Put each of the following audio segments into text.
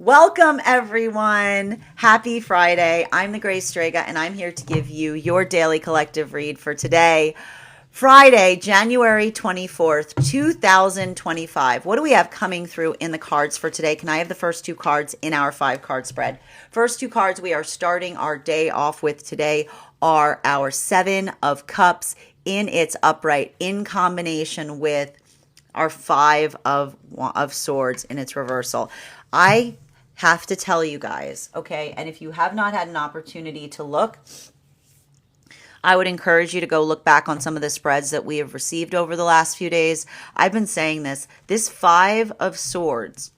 Welcome, everyone. Happy Friday. I'm the Grace Strega, and I'm here to give you your daily collective read for today, Friday, January 24th, 2025. What do we have coming through in the cards for today? Can I have the first two cards in our 5-card spread? First two cards we are starting our day off with today are our 7 of Cups in its upright, in combination with our 5 of Swords in its reversal. I have to tell you guys, okay, and if you have not had an opportunity to look, I would encourage you to go look back on some of the spreads that we have received over the last few days. I've been saying this 5 of Swords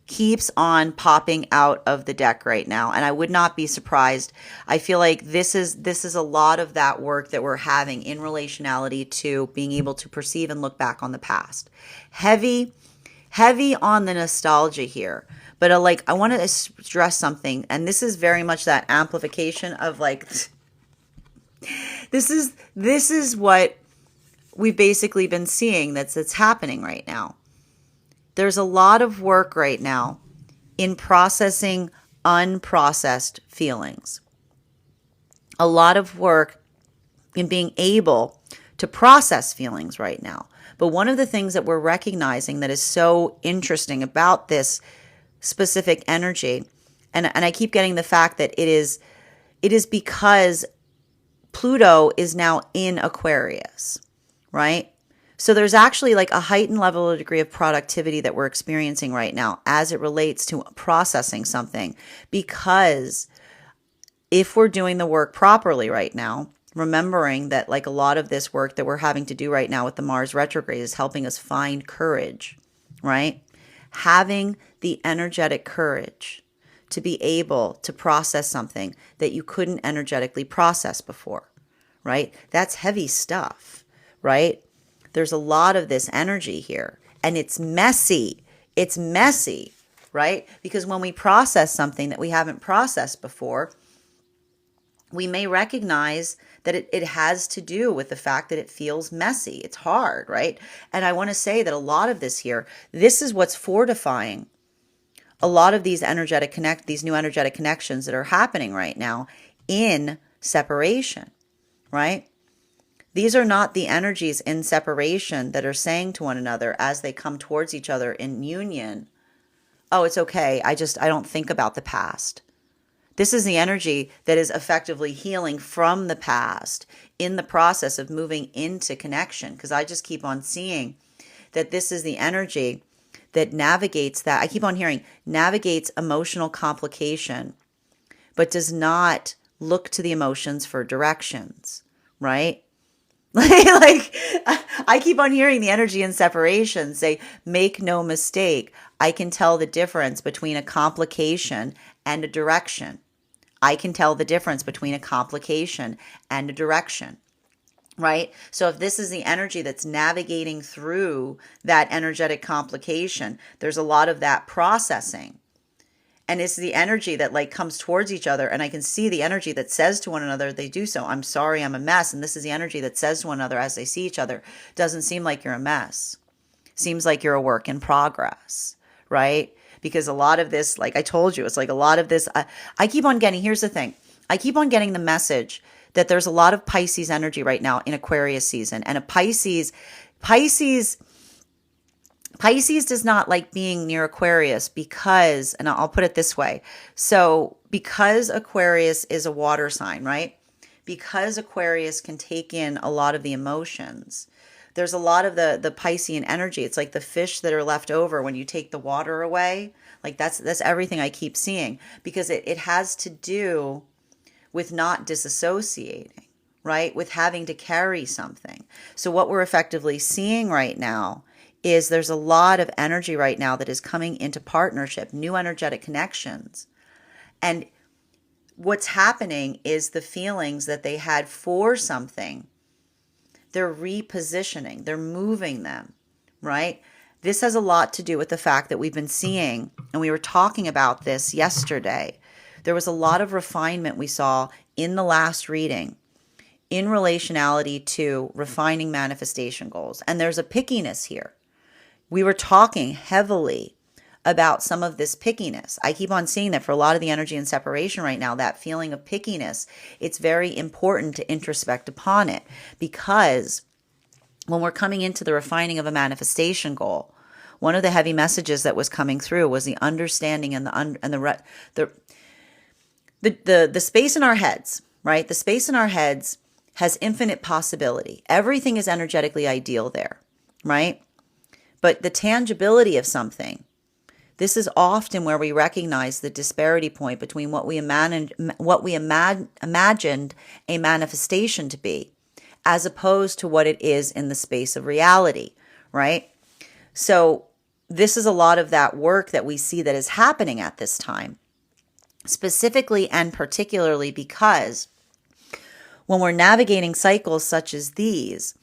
keeps on popping out of the deck right now, and I would not be surprised. I feel like this is a lot of that work that we're having in relationality to being able to perceive and look back on the past. Heavy on the nostalgia here. But I want to stress something, and this is very much that amplification of this is what we've basically been seeing that's happening right now. There's a lot of work right now in processing unprocessed feelings. A lot of work in being able to process feelings right now. But one of the things that we're recognizing that is so interesting about this specific energy, and I keep getting the fact that it is because Pluto is now in Aquarius, right? So there's actually a heightened level or degree of productivity that we're experiencing right now as it relates to processing something, because if we're doing the work properly right now, remembering that a lot of this work that we're having to do right now with the Mars retrograde is helping us find courage, right? Having the energetic courage to be able to process something that you couldn't energetically process before, right? That's heavy stuff, right? There's a lot of this energy here, and it's messy. It's messy, right? Because when we process something that we haven't processed before, we may recognize that it has to do with the fact that it feels messy. It's hard, right? And I want to say that a lot of this here, this is what's fortifying a lot of these new energetic connections that are happening right now in separation, right? These are not the energies in separation that are saying to one another as they come towards each other in union, oh, it's okay. I don't think about the past. This is the energy that is effectively healing from the past in the process of moving into connection. Because I just keep on seeing that this is the energy that navigates that. I keep on hearing navigates emotional complication, but does not look to the emotions for directions, right? I keep on hearing the energy in separation say, make no mistake, I can tell the difference between a complication and a direction. I can tell the difference between a complication and a direction, right? So if this is the energy that's navigating through that energetic complication, there's a lot of that processing. And it's the energy that comes towards each other. And I can see the energy that says to one another, they do so. I'm sorry, I'm a mess. And this is the energy that says to one another as they see each other, doesn't seem like you're a mess. Seems like you're a work in progress, right? Because a lot of this, like I told you, it's a lot of this. I keep on getting, here's the thing. I keep on getting the message that there's a lot of Pisces energy right now in Aquarius season. And a Pisces does not like being near Aquarius because, and I'll put it this way. So because Aquarius is a water sign, right? Because Aquarius can take in a lot of the emotions, there's a lot of the Piscean energy. It's like the fish that are left over when you take the water away. That's everything I keep seeing, because it has to do with not disassociating, right? With having to carry something. So what we're effectively seeing right now is there's a lot of energy right now that is coming into partnership, new energetic connections. And what's happening is the feelings that they had for something, they're repositioning, they're moving them, right? This has a lot to do with the fact that we've been seeing, and we were talking about this yesterday. There was a lot of refinement we saw in the last reading in relationality to refining manifestation goals. And there's a pickiness here. We were talking heavily about some of this pickiness. I keep on seeing that for a lot of the energy and separation right now, that feeling of pickiness, it's very important to introspect upon it, because when we're coming into the refining of a manifestation goal, one of the heavy messages that was coming through was the understanding and the space in our heads, right? The space in our heads has infinite possibility. Everything is energetically ideal there, right? But the tangibility of something, this is often where we recognize the disparity point between what we imagined a manifestation to be, as opposed to what it is in the space of reality, right? So this is a lot of that work that we see that is happening at this time, specifically and particularly because when we're navigating cycles such as these,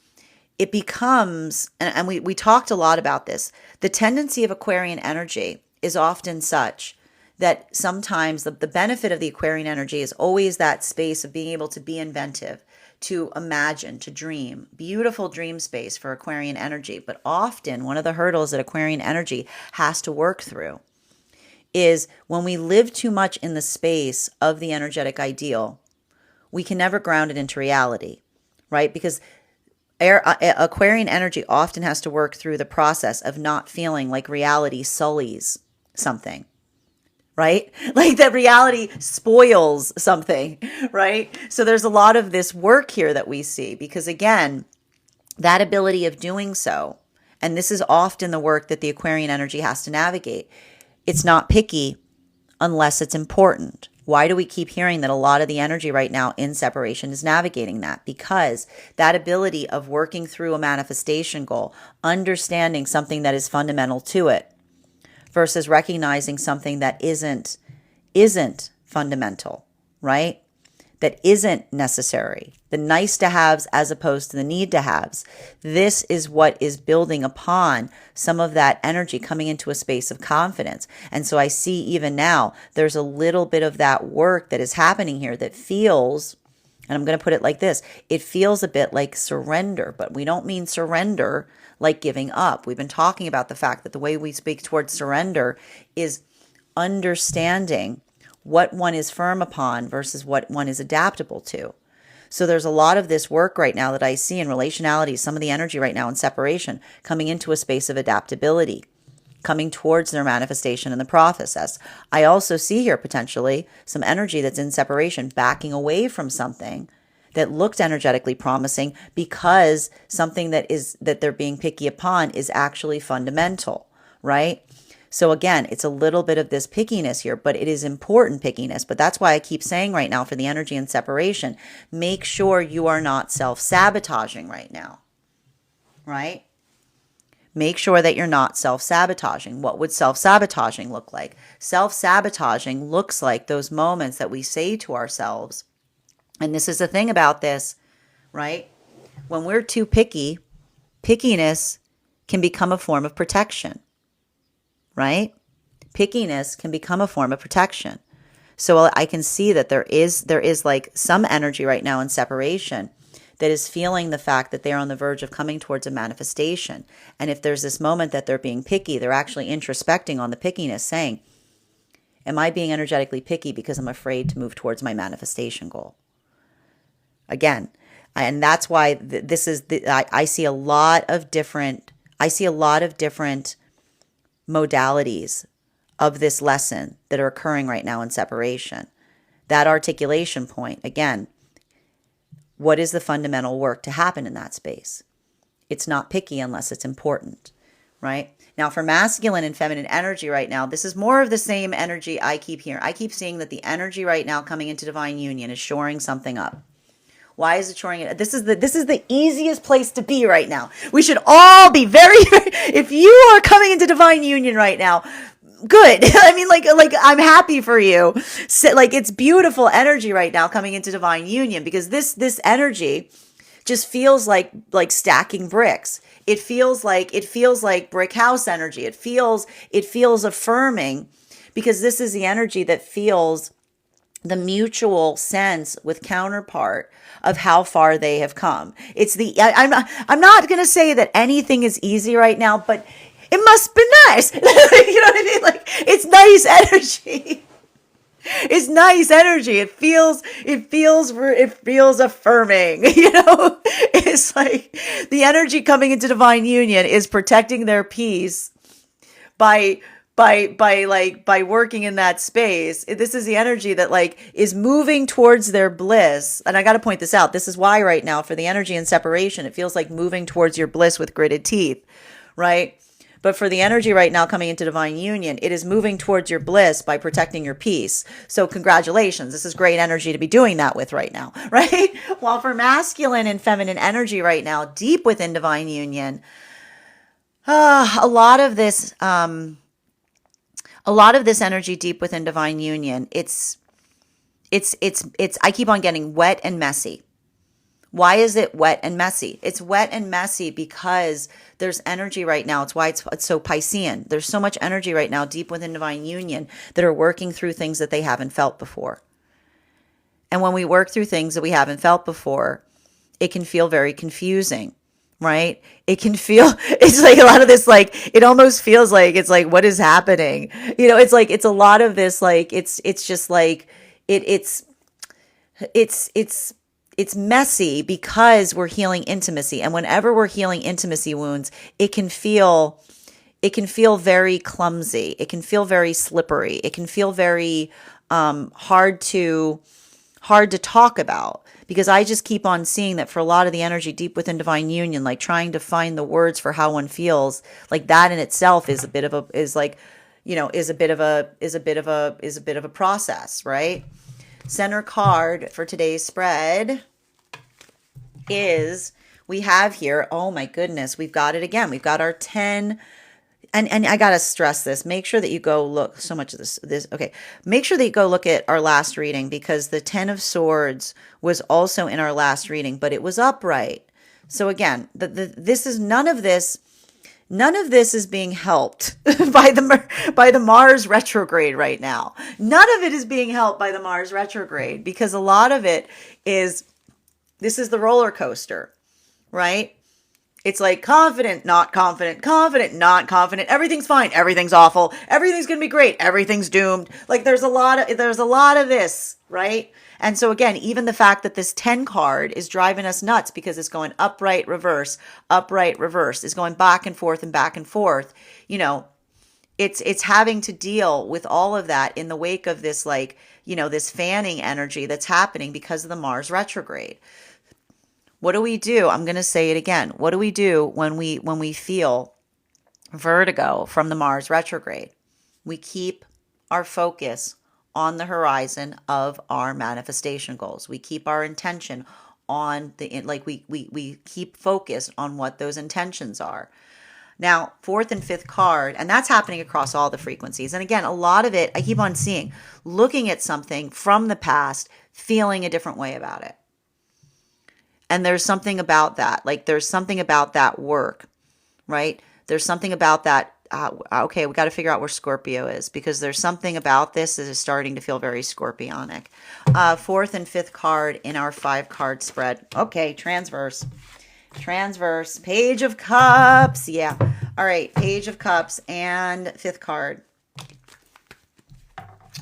it becomes, and we talked a lot about this, the tendency of Aquarian energy is often such that sometimes the benefit of the Aquarian energy is always that space of being able to be inventive, to imagine, to dream. Beautiful dream space for Aquarian energy. But often one of the hurdles that Aquarian energy has to work through is when we live too much in the space of the energetic ideal, we can never ground it into reality, right? Because Aquarian energy often has to work through the process of not feeling like reality sullies something, right? Like that reality spoils something, right? So there's a lot of this work here that we see because, again, that ability of doing so, and this is often the work that the Aquarian energy has to navigate, it's not picky unless it's important. Why do we keep hearing that a lot of the energy right now in separation is navigating that? Because that ability of working through a manifestation goal, understanding something that is fundamental to it, versus recognizing something that isn't fundamental, right? That isn't necessary. The nice to haves as opposed to the need to haves. This is what is building upon some of that energy coming into a space of confidence. And so I see even now there's a little bit of that work that is happening here that feels, and I'm going to put it like this, it feels a bit like surrender, but we don't mean surrender like giving up. We've been talking about the fact that the way we speak towards surrender is understanding what one is firm upon versus what one is adaptable to. So there's a lot of this work right now that I see in relationality, some of the energy right now in separation, coming into a space of adaptability, coming towards their manifestation in the process. I also see here potentially some energy that's in separation, backing away from something that looked energetically promising because something that they're being picky upon is actually fundamental, right? So again, it's a little bit of this pickiness here, but it is important pickiness. But that's why I keep saying right now for the energy and separation, make sure you are not self-sabotaging right now, right? Make sure that you're not self-sabotaging. What would self-sabotaging look like? Self-sabotaging looks like those moments that we say to ourselves, and this is the thing about this, right? When we're too picky, pickiness can become a form of protection, right? Pickiness can become a form of protection. So I can see that there is like some energy right now in separation that is feeling the fact that they're on the verge of coming towards a manifestation. And if there's this moment that they're being picky, they're actually introspecting on the pickiness, saying, am I being energetically picky because I'm afraid to move towards my manifestation goal? Again, and that's why this is I see a lot of different modalities of this lesson that are occurring right now in separation. That articulation point, again, what is the fundamental work to happen in that space? It's not picky unless it's important, right? Now for masculine and feminine energy right now, this is more of the same energy I keep hearing. I keep seeing that the energy right now coming into divine union is shoring something up. Why is it shoring it? This is the easiest place to be right now. We should all be very, if you are coming into divine union right now, good. I mean, like I'm happy for you. So, like it's beautiful energy right now coming into divine union because this energy just feels like stacking bricks. It feels like brick house energy. It feels affirming because this is the energy that feels the mutual sense with counterpart of how far they have come. It's I'm not going to say that anything is easy right now, but It must be nice. You know what I mean? Like, it's nice energy. It's nice energy. It feels affirming. It's like the energy coming into divine union is protecting their peace by by working in that space. This is the energy that like is moving towards their bliss. And I got to point this out. This is why right now for the energy in separation, it feels like moving towards your bliss with gritted teeth, right? But for the energy right now coming into divine union, it is moving towards your bliss by protecting your peace. So congratulations. This is great energy to be doing that with right now, right? While for masculine and feminine energy right now, deep within divine union, a lot of this energy deep within divine union, it's I keep on getting wet and messy. Why is it wet and messy? It's wet and messy because there's energy right now. It's why it's so Piscean. There's so much energy right now deep within divine union that are working through things that they haven't felt before. And when we work through things that we haven't felt before, it can feel very confusing, right? It can feel, it's like a lot of this, like, it almost feels like, it's like, what is happening? It's like, it's a lot of this, like, it's just like, it's messy because we're healing intimacy. And whenever we're healing intimacy wounds, it can feel very clumsy. It can feel very slippery. It can feel very hard to talk about, because I just keep on seeing that for a lot of the energy deep within divine union, like trying to find the words for how one feels, like that in itself is a bit of a process, right? Center card for today's spread is, we have here, oh my goodness, we've got it again. We've got our 10, and I got to stress this. Make sure that you go look, so much of this, okay. Make sure that you go look at our last reading, because the 10 of Swords was also in our last reading, but it was upright. So again, this is none of this is being helped by the Mars retrograde right now. None of it is being helped by the Mars retrograde, because a lot of it is, this is the roller coaster, right? It's like confident, not confident, not confident. Everything's fine. Everything's awful. Everything's going to be great. Everything's doomed. Like there's a lot of this, right? And so again, even the fact that this 10 card is driving us nuts because it's going upright, reverse, is going back and forth and back and forth. It's having to deal with all of that in the wake of this, like, this fanning energy that's happening because of the Mars retrograde. What do we do? I'm going to say it again. What do we do when we feel vertigo from the Mars retrograde? We keep our focus on the horizon of our manifestation goals. We keep our intention on we keep focused on what those intentions are. Now, 4th and 5th card, and that's happening across all the frequencies. And again, a lot of it, I keep on seeing, looking at something from the past, feeling a different way about it. And there's something about that. Like there's something about that work, right? There's something about that. Okay, we got to figure out where Scorpio is, because there's something about this that is starting to feel very scorpionic. 4th and 5th card in our 5-card spread. Okay, transverse, Page of Cups. Yeah. All right, Page of Cups and 5th card.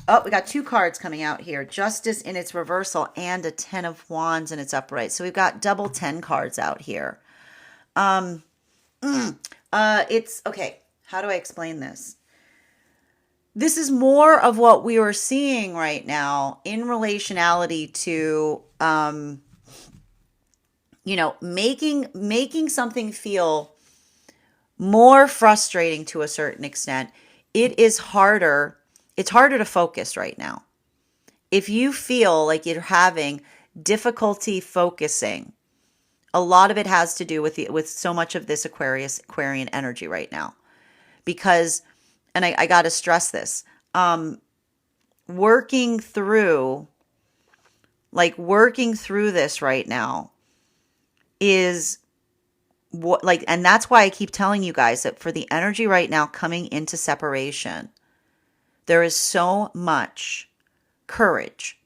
Oh, we got 2 cards coming out here. Justice in its reversal and a 10 of Wands in its upright. So we've got double 10 cards out here. It's, okay, how do I explain this? This is more of what we are seeing right now in relationality to, making something feel more frustrating to a certain extent. It's harder to focus right now. If you feel like you're having difficulty focusing, a lot of it has to do with so much of this Aquarian energy right now. Because, and I got to stress this, working through this right now is what, like, and that's why I keep telling you guys that for the energy right now coming into separation, there is so much courage.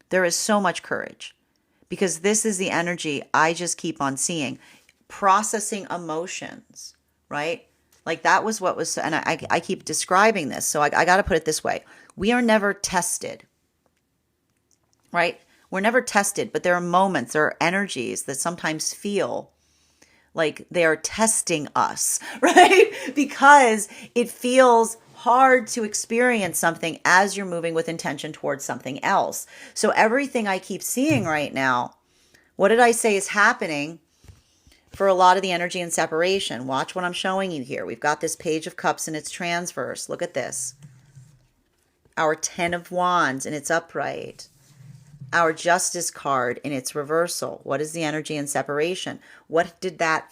There is so much courage, because this is the energy I just keep on seeing. Processing emotions, right? Like that was what was, and I keep describing this. So I got to put it this way. We are never tested, right? We're never tested, but there are moments, there are energies that sometimes feel like they are testing us, right? Because it feels hard to experience something as you're moving with intention towards something else. So everything I keep seeing right now, what did I say is happening for a lot of the energy and separation? Watch what I'm showing you here. We've got this Page of Cups and its transverse. Look at this. Our 10 of Wands and its upright. Our Justice card in its reversal. What is the energy and separation? What did that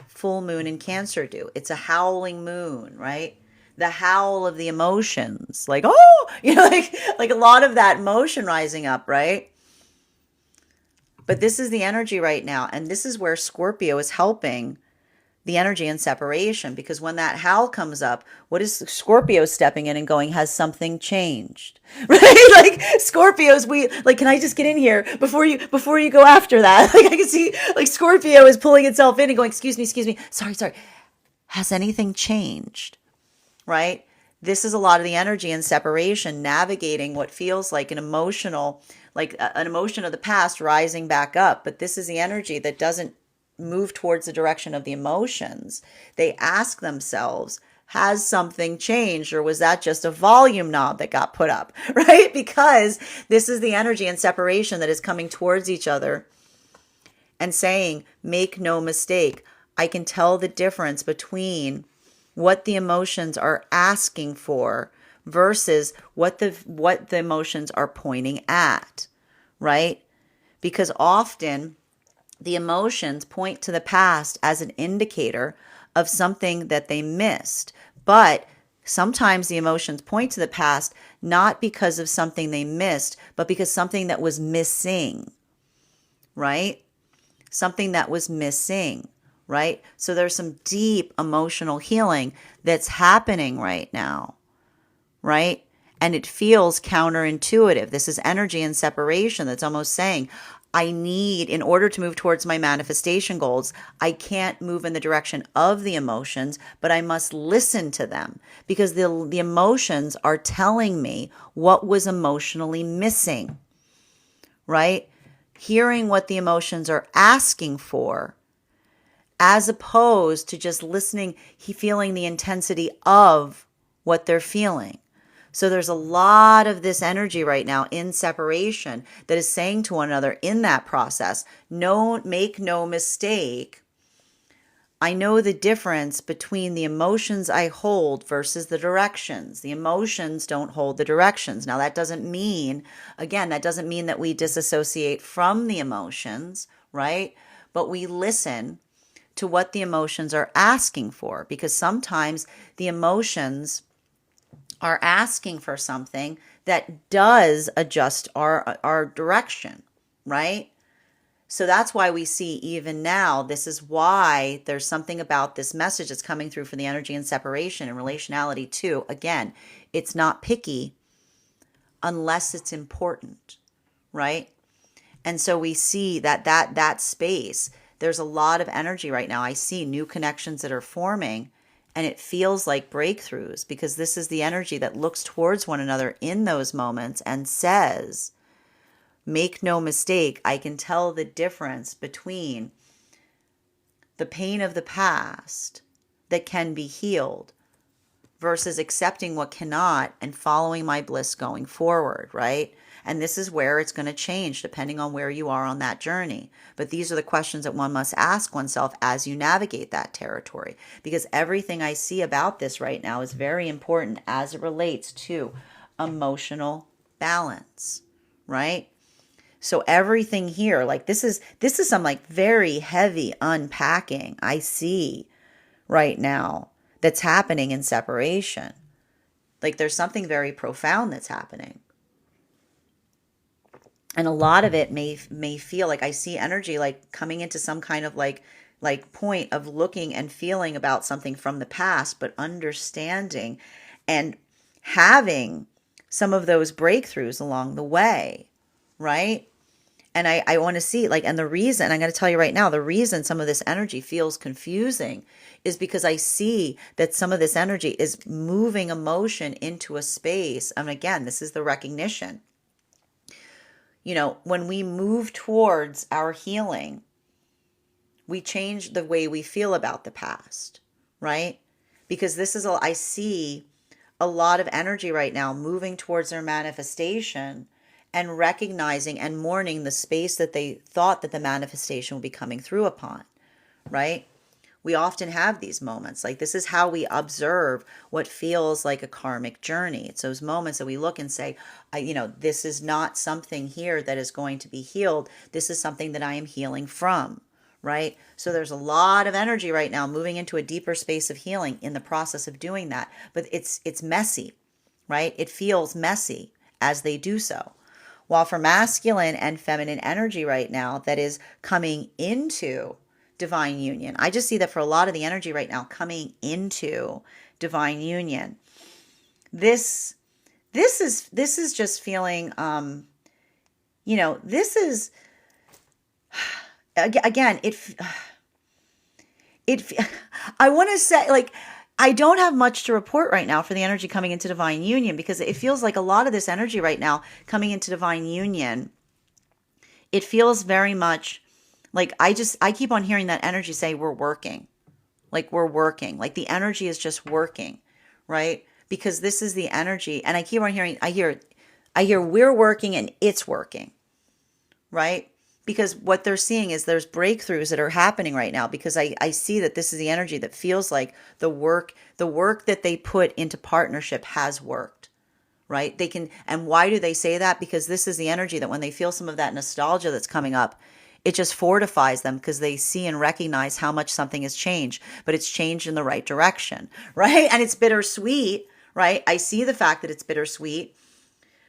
full moon in Cancer do? It's a howling moon, right? The howl of the emotions. Like, oh, like a lot of that emotion rising up, right? But this is the energy right now. And this is where Scorpio is helping the energy and separation, because when that howl comes up, what is Scorpio stepping in and going, has something changed? Right? Like Scorpios, can I just get in here before you go after that? Like I can see like Scorpio is pulling itself in and going, excuse me. Sorry. Has anything changed? Right? This is a lot of the energy and separation, navigating what feels like an emotion of the past rising back up. But this is the energy that doesn't move towards the direction of the emotions. They ask themselves, has something changed, or was that just a volume knob that got put up? Right? Because this is the energy and separation that is coming towards each other and saying, make no mistake, I can tell the difference between what the emotions are asking for versus what the emotions are pointing at, right? Because often the emotions point to the past as an indicator of something that they missed. But sometimes the emotions point to the past not because of something they missed, but because something that was missing, right? Something that was missing, right? So there's some deep emotional healing that's happening right now, right? And it feels counterintuitive. This is energy and separation that's almost saying, in order to move towards my manifestation goals, I can't move in the direction of the emotions, but I must listen to them, because the emotions are telling me what was emotionally missing, right? Hearing what the emotions are asking for, as opposed to just listening, feeling the intensity of what they're feeling. So there's a lot of this energy right now in separation that is saying to one another in that process, make no mistake. I know the difference between the emotions I hold versus the directions. The emotions don't hold the directions. Now that doesn't mean that we disassociate from the emotions, right? But we listen to what the emotions are asking for, because sometimes the emotions are asking for something that does adjust our direction, right? So that's why we see even now, this is why there's something about this message that's coming through for the energy and separation and relationality too. Again, it's not picky unless it's important, right? And so we see that space, there's a lot of energy right now. I see new connections that are forming, and it feels like breakthroughs, because this is the energy that looks towards one another in those moments and says, make no mistake, I can tell the difference between the pain of the past that can be healed versus accepting what cannot and following my bliss going forward, right? And this is where it's going to change depending on where you are on that journey. But these are the questions that one must ask oneself as you navigate that territory, because everything I see about this right now is very important as it relates to emotional balance, right? So everything here, like this is some like very heavy unpacking I see right now that's happening in separation. Like there's something very profound that's happening. And a lot of it may feel like I see energy like coming into some kind of like point of looking and feeling about something from the past, but understanding and having some of those breakthroughs along the way, right? And I want to see, like, and the reason, I'm going to tell you right now, the reason some of this energy feels confusing is because I see that some of this energy is moving emotion into a space. And again, this is the recognition. When we move towards our healing, we change the way we feel about the past, right? Because I see a lot of energy right now moving towards their manifestation and recognizing and mourning the space that they thought that the manifestation would be coming through upon, right? We often have these moments. Like, this is how we observe what feels like a karmic journey. It's those moments that we look and say, this is not something here that is going to be healed. This is something that I am healing from, right? So there's a lot of energy right now moving into a deeper space of healing in the process of doing that. But it's messy, right? It feels messy as they do so. While for masculine and feminine energy right now that is coming into divine union, I just see that for a lot of the energy right now coming into divine union, this is just feeling this is, again, I want to say, like, I don't have much to report right now for the energy coming into divine union, because it feels like a lot of this energy right now coming into divine union, it feels very much like I keep on hearing that energy say we're working. Like, we're working. Like, the energy is just working, right? Because this is the energy, and I keep on hearing, I hear we're working and it's working, right? Because what they're seeing is there's breakthroughs that are happening right now, because I see that this is the energy that feels like the work that they put into partnership has worked, right? And why do they say that? Because this is the energy that when they feel some of that nostalgia that's coming up, it just fortifies them, because they see and recognize how much something has changed, but it's changed in the right direction, right? And it's bittersweet, right? I see the fact that it's bittersweet.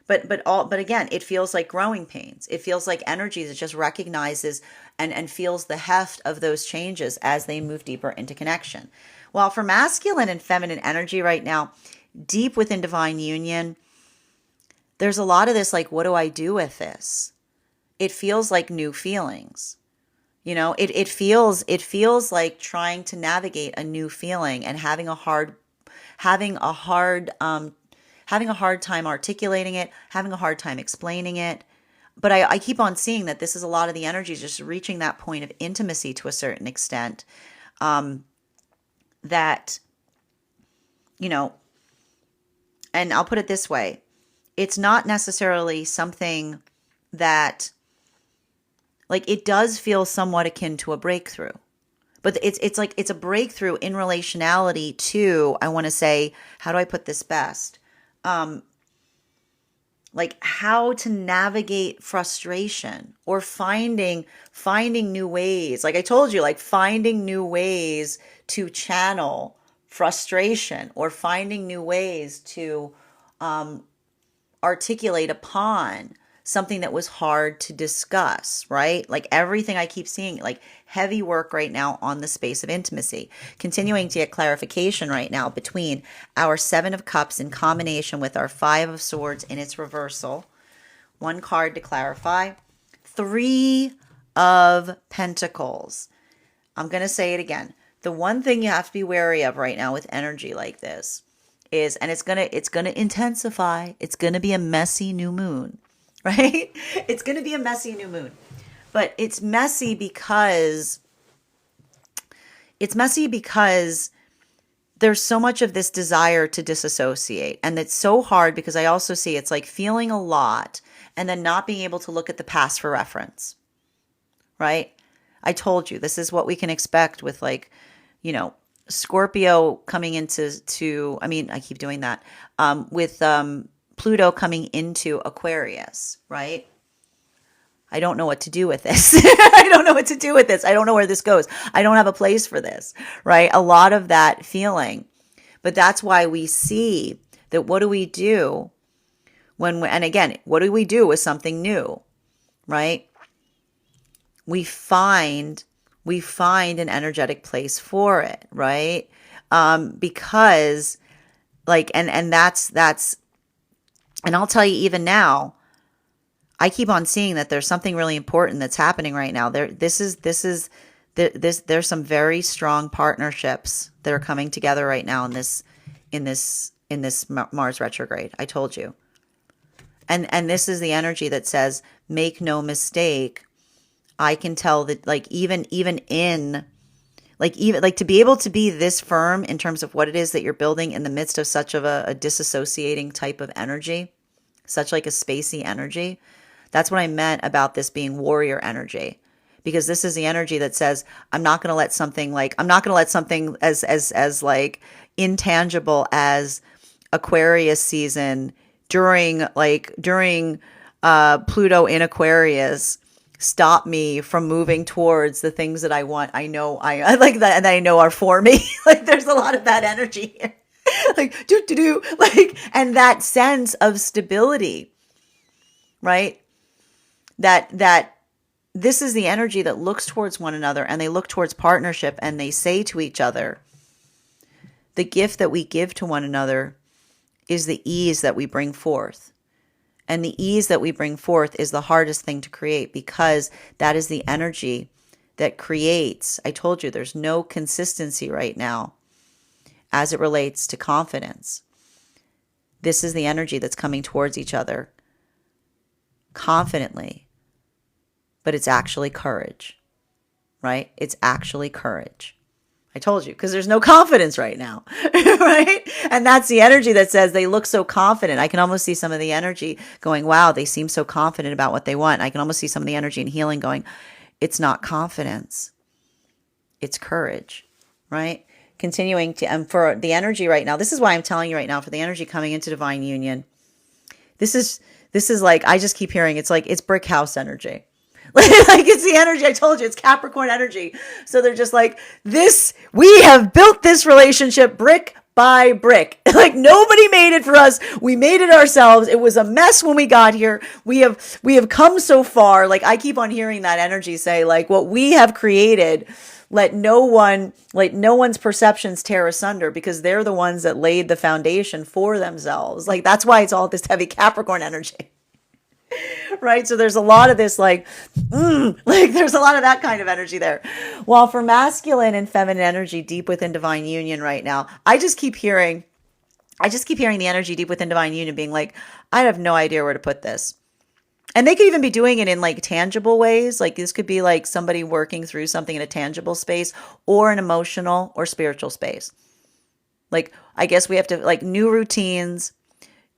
But again, it feels like growing pains. It feels like energy that just recognizes and feels the heft of those changes as they move deeper into connection. While for masculine and feminine energy right now, deep within divine union, there's a lot of this, like, what do I do with this? It feels like new feelings. It feels like trying to navigate a new feeling and having a hard time articulating it, having a hard time explaining it. But I keep on seeing that this is a lot of the energy just reaching that point of intimacy to a certain extent. That, and I'll put it this way, it's not necessarily something that, like, it does feel somewhat akin to a breakthrough. But it's like it's a breakthrough in relationality to, I want to say, how do I put this best? Like, how to navigate frustration, or finding new ways. Like I told you, like, finding new ways to channel frustration, or finding new ways to articulate upon something that was hard to discuss, right? Like, everything I keep seeing, like, heavy work right now on the space of intimacy. Continuing to get clarification right now between our Seven of Cups in combination with our Five of Swords in its reversal. One card to clarify. Three of Pentacles. I'm going to say it again. The one thing you have to be wary of right now with energy like this is, and it's going to intensify. It's going to be a messy new moon. Right? It's going to be a messy new moon. But it's messy because there's so much of this desire to disassociate. And it's so hard, because I also see it's like feeling a lot and then not being able to look at the past for reference. Right? I told you, this is what we can expect with, like, Scorpio coming into, I keep doing that, with Pluto coming into Aquarius, right? I don't know what to do with this. I don't know what to do with this. I don't know where this goes. I don't have a place for this, right? A lot of that feeling. But that's why we see that what do we do and again, what do we do with something new, right? We find an energetic place for it, right? Because, like, and that's, and I'll tell you, even now, I keep on seeing that there's something really important that's happening right now. There's some very strong partnerships that are coming together right now in this Mars retrograde. I told you. And this is the energy that says, make no mistake. I can tell that, like, even in like to be able to be this firm in terms of what it is that you're building in the midst of such of a disassociating type of energy, such like a spacey energy. That's what I meant about this being warrior energy, because this is the energy that says, I'm not going to let something as like intangible as Aquarius season during Pluto in Aquarius stop me from moving towards the things that I want. I like that, and I know are for me. Like, there's a lot of that energy here. Like, like, and that sense of stability, right? That this is the energy that looks towards one another, and they look towards partnership, and they say to each other, the gift that we give to one another is the ease that we bring forth. And the ease that we bring forth is the hardest thing to create, because that is the energy that creates. I told you there's no consistency right now as it relates to confidence. This is the energy that's coming towards each other confidently, but it's actually courage, right? It's actually courage. I told you, because there's no confidence right now, right? And that's the energy that says they look so confident. I can almost see some of the energy going, wow, they seem so confident about what they want. I can almost see some of the energy in healing going, it's not confidence, it's courage, right? Continuing to, and for the energy right now, this is why I'm telling you right now, for the energy coming into divine union, this is like, I just keep hearing, it's like, it's brick house energy. Like, it's the energy. I told you, it's Capricorn energy. So they're just like, this, we have built this relationship brick by brick. Like, nobody made it for us. We made it ourselves. It was a mess when we got here. We have come so far. Like, I keep on hearing that energy say, like, what we have created, let no one's perceptions tear asunder, because they're the ones that laid the foundation for themselves. Like, that's why it's all this heavy Capricorn energy. Right? So there's a lot of this, like there's a lot of that kind of energy there. While for masculine and feminine energy deep within divine union right now, I just keep hearing the energy deep within divine union being like, I have no idea where to put this. And they could even be doing it in like tangible ways. Like, this could be like somebody working through something in a tangible space or an emotional or spiritual space. Like, I guess we have to, like, new routines,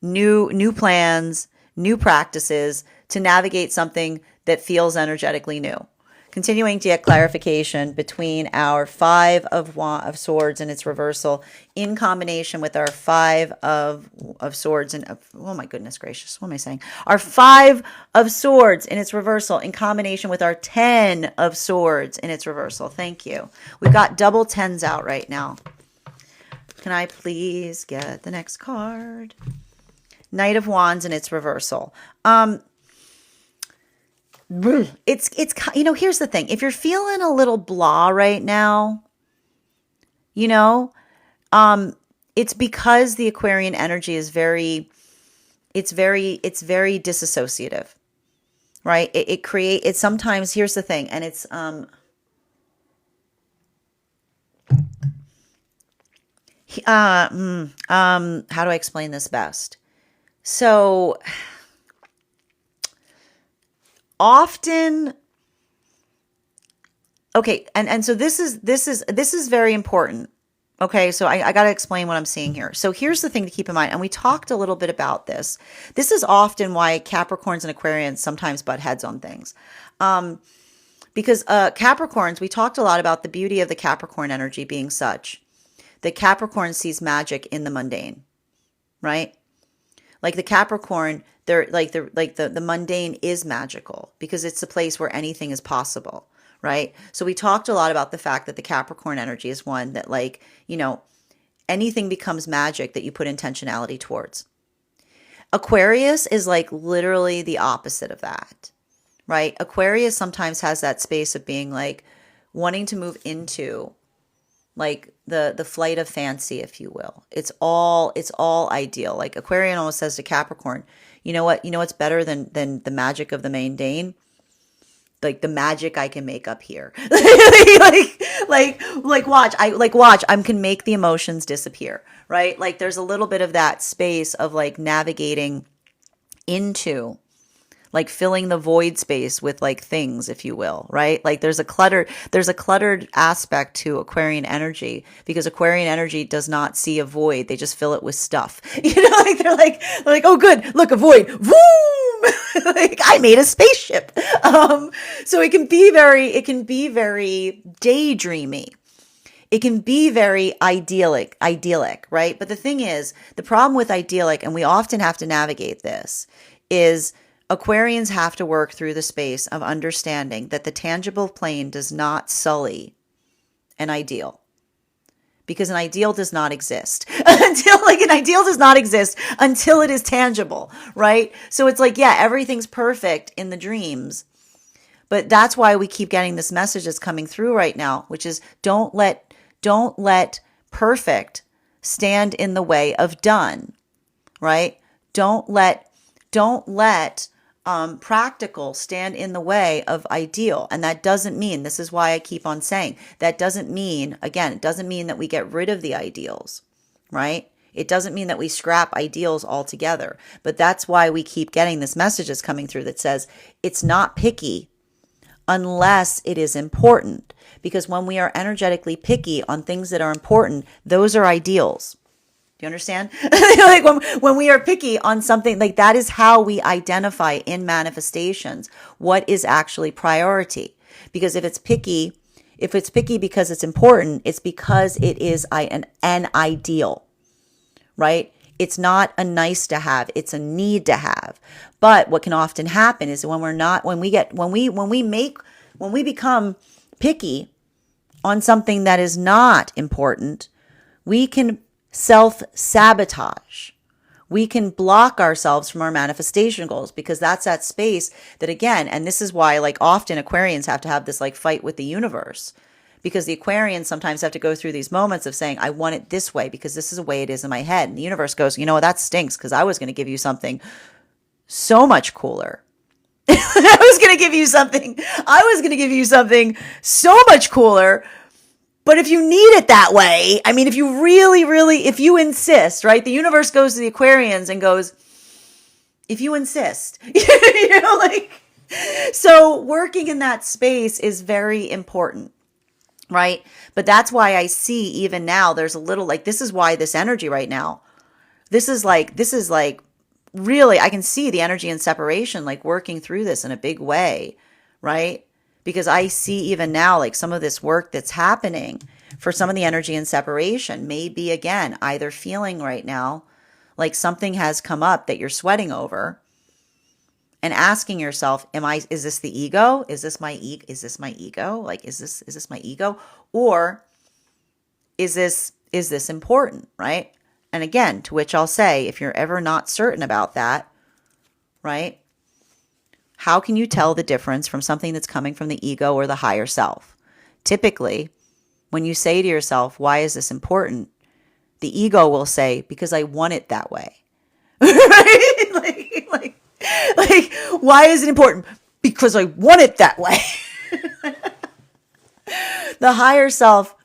new plans, new practices to navigate something that feels energetically new. Continuing to get clarification between our 5 of Swords in its reversal in combination with our 5 of Swords and, oh my goodness gracious, what am I saying? Our 5 of Swords in its reversal in combination with our 10 of Swords in its reversal. Thank you. We've got double 10s out right now. Can I please get the next card? Knight of Wands in its reversal. It's here's the thing. If you're feeling a little blah right now, it's because the Aquarian energy is very disassociative, right? It sometimes, here's the thing, and it's how do I explain this best? So often, okay, and so this is very important. Okay, so I got to explain what I'm seeing here. So here's the thing to keep in mind, and we talked a little bit about this. This is often why Capricorns and Aquarians sometimes butt heads on things. Because Capricorns, we talked a lot about the beauty of the Capricorn energy being such that Capricorn sees magic in the mundane, right? Like the Capricorn, the mundane is magical because it's a place where anything is possible, right? So we talked a lot about the fact that the Capricorn energy is one that, like, anything becomes magic that you put intentionality towards. Aquarius is like literally the opposite of that, right? Aquarius sometimes has that space of being like wanting to move into like the flight of fancy, if you will. It's all ideal. Like Aquarian almost says to Capricorn, you know what? You know what's better than the magic of the mundane? Like the magic I can make up here. Watch, I can make the emotions disappear, right? Like there's a little bit of that space of like navigating into like filling the void space with like things, if you will, right? Like there's a cluttered aspect to Aquarian energy because Aquarian energy does not see a void. They just fill it with stuff. Like they're like, oh good, look, a void. Boom! Like I made a spaceship. So it can be very daydreamy. It can be very idyllic, right? But the thing is, the problem with idyllic, and we often have to navigate this, is Aquarians have to work through the space of understanding that the tangible plane does not sully an ideal. Because an ideal does not exist an ideal does not exist until it is tangible, right? So it's like, yeah, everything's perfect in the dreams. But that's why we keep getting this message that's coming through right now, which is don't let perfect stand in the way of done, right? Don't let practical stand in the way of ideal. And that doesn't mean, this is why I keep on saying, that doesn't mean, again, it doesn't mean that we get rid of the ideals, right? It doesn't mean that we scrap ideals altogether. But that's why we keep getting this message that's coming through that says it's not picky unless it is important. Because when we are energetically picky on things that are important, those are ideals. Do you understand? Like when we are picky on something, like that is how we identify in manifestations what is actually priority. Because if it's picky because it's important, it's because it is an ideal, right? It's not a nice to have, it's a need to have. But what can often happen is when we become picky on something that is not important, we can self-sabotage. We can block ourselves from our manifestation goals because that's that space that, again, and this is why like often Aquarians have to have this like fight with the universe, because the Aquarians sometimes have to go through these moments of saying, I want it this way because this is the way it is in my head. And the universe goes, you know what, that stinks because I was going to give you something so much cooler. I was going to give you something so much cooler. But if you need it that way, I mean, if you really, if you insist, right? The universe goes to the Aquarians and goes, if you insist, so working in that space is very important, right? But that's why I see even now, there's a little like, this is why this energy right now, this is like really, I can see the energy and separation, like working through this in a big way, right? Because I see even now, like some of this work that's happening for some of the energy and separation may be, again, either feeling right now like something has come up that you're sweating over and asking yourself, is this the ego? Is this my ego? Like, is this my ego? Or is this important, right? And again, to which I'll say, if you're ever not certain about that, right? How can you tell the difference from something that's coming from the ego or the higher self? Typically, when you say to yourself, why is this important? The ego will say, because I want it that way. Right? Like, why is it important? Because I want it that way. The higher self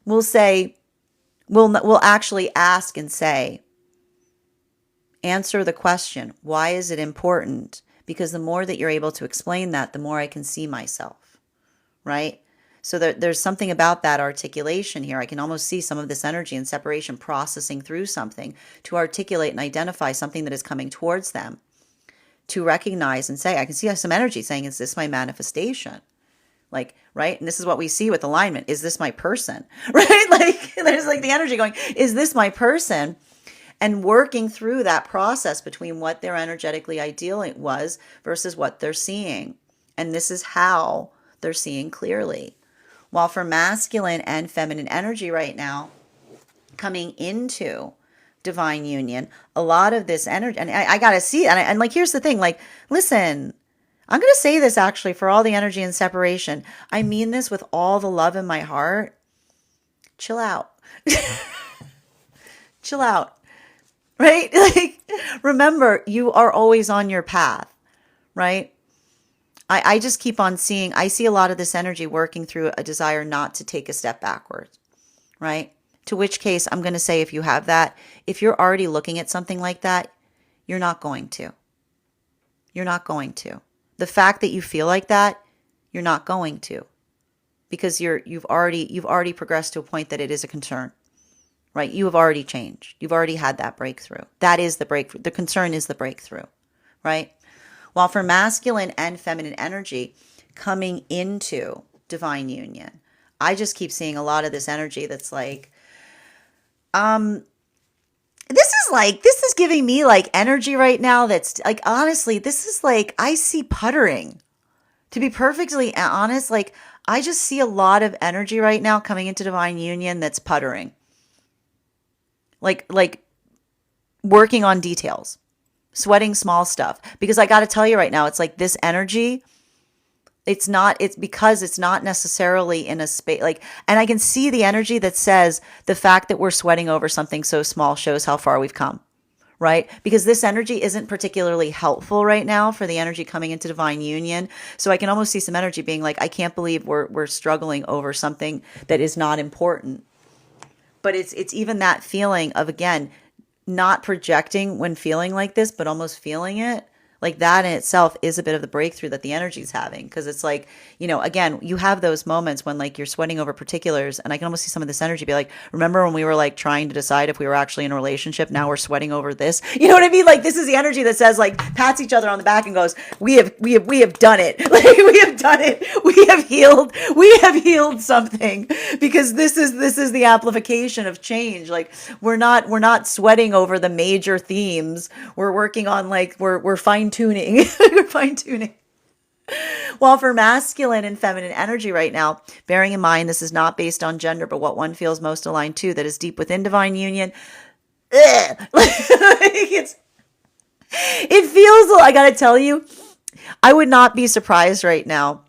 will say, will actually ask and say, answer the question, why is it important? Because the more that you're able to explain that, the more I can see myself, right? So there's something about that articulation here. I can almost see some of this energy and separation processing through something to articulate and identify something that is coming towards them, to recognize and say, I can see some energy saying, is this my manifestation? Like, right? And this is what we see with alignment. Is this my person? Right? Like, there's like the energy going, is this my person? And working through that process between what their energetically ideal was versus what they're seeing. And this is how they're seeing clearly. While for masculine and feminine energy right now, coming into divine union, a lot of this energy, and I got to see, and like, here's the thing, like, listen, I'm going to say this actually for all the energy and separation. I mean this with all the love in my heart. chill out. Chill out. Right? Like, remember, you are always on your path, right? I just keep on seeing, I see a lot of this energy working through a desire not to take a step backwards, right? To which case, I'm going to say, if you have that, if you're already looking at something like that, you're not going to. You're not going to. The fact that you feel like that, you're not going to, because you've already progressed to a point that it is a concern, right? You have already changed. You've already had that breakthrough. That is the breakthrough. The concern is the breakthrough, right? While for masculine and feminine energy coming into divine union, I just keep seeing a lot of this energy that's like, this is giving me like energy right now that's like, honestly, this is like, I see puttering. To be perfectly honest, like, I just see a lot of energy right now coming into divine union that's puttering. Like working on details, sweating small stuff. Because I got to tell you right now, it's like this energy, it's because it's not necessarily in a space like, and I can see the energy that says the fact that we're sweating over something so small shows how far we've come, right? Because this energy isn't particularly helpful right now for the energy coming into divine union. So I can almost see some energy being like, I can't believe we're struggling over something that is not important. But it's even that feeling of, again, not projecting when feeling like this, but almost feeling it. Like that in itself is a bit of the breakthrough that the energy is having. Because it's like, again, you have those moments when like you're sweating over particulars, and I can almost see some of this energy be like, remember when we were like trying to decide if we were actually in a relationship? Now we're sweating over this. You know what I mean? Like, this is the energy that says, like, pats each other on the back and goes, we have done it. Like, we have done it. We have healed something, because this is the amplification of change. Like, we're not sweating over the major themes. We're working on, like, we're fine tuning. We're fine tuning. While for masculine and feminine energy right now, bearing in mind this is not based on gender, but what one feels most aligned to, that is deep within divine union. It feels, I gotta tell you, I would not be surprised right now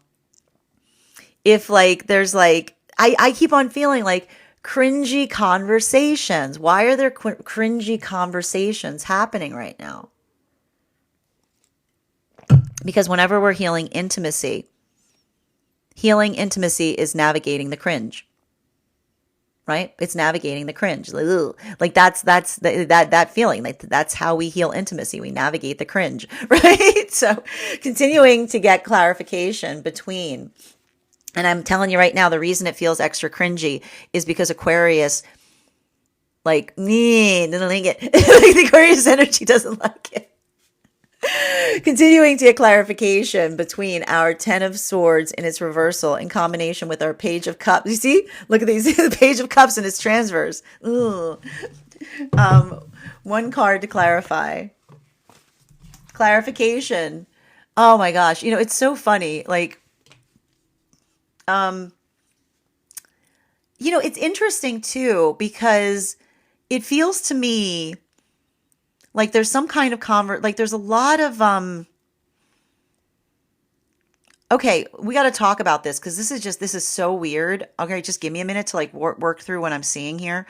if like there's like, I keep on feeling like cringy conversations. Why are there cringy conversations happening right now? Because whenever we're healing intimacy is navigating the cringe, right? It's navigating the cringe. Like that's that feeling. Like, that's how we heal intimacy. We navigate the cringe, right? So continuing to get clarification between, and I'm telling you right now, the reason it feels extra cringy is because Aquarius, like, doesn't like it. Like, the Aquarius energy doesn't like it. Continuing to get clarification between our Ten of Swords in its reversal in combination with our Page of Cups. You see? Look at these. The Page of Cups in its transverse. Ooh. One card to clarify. Clarification. Oh my gosh. It's so funny. Like, it's interesting too, because it feels to me like there's some kind of like there's a lot of, okay, we got to talk about this, because this is so weird. Okay, just give me a minute to like work through what I'm seeing here.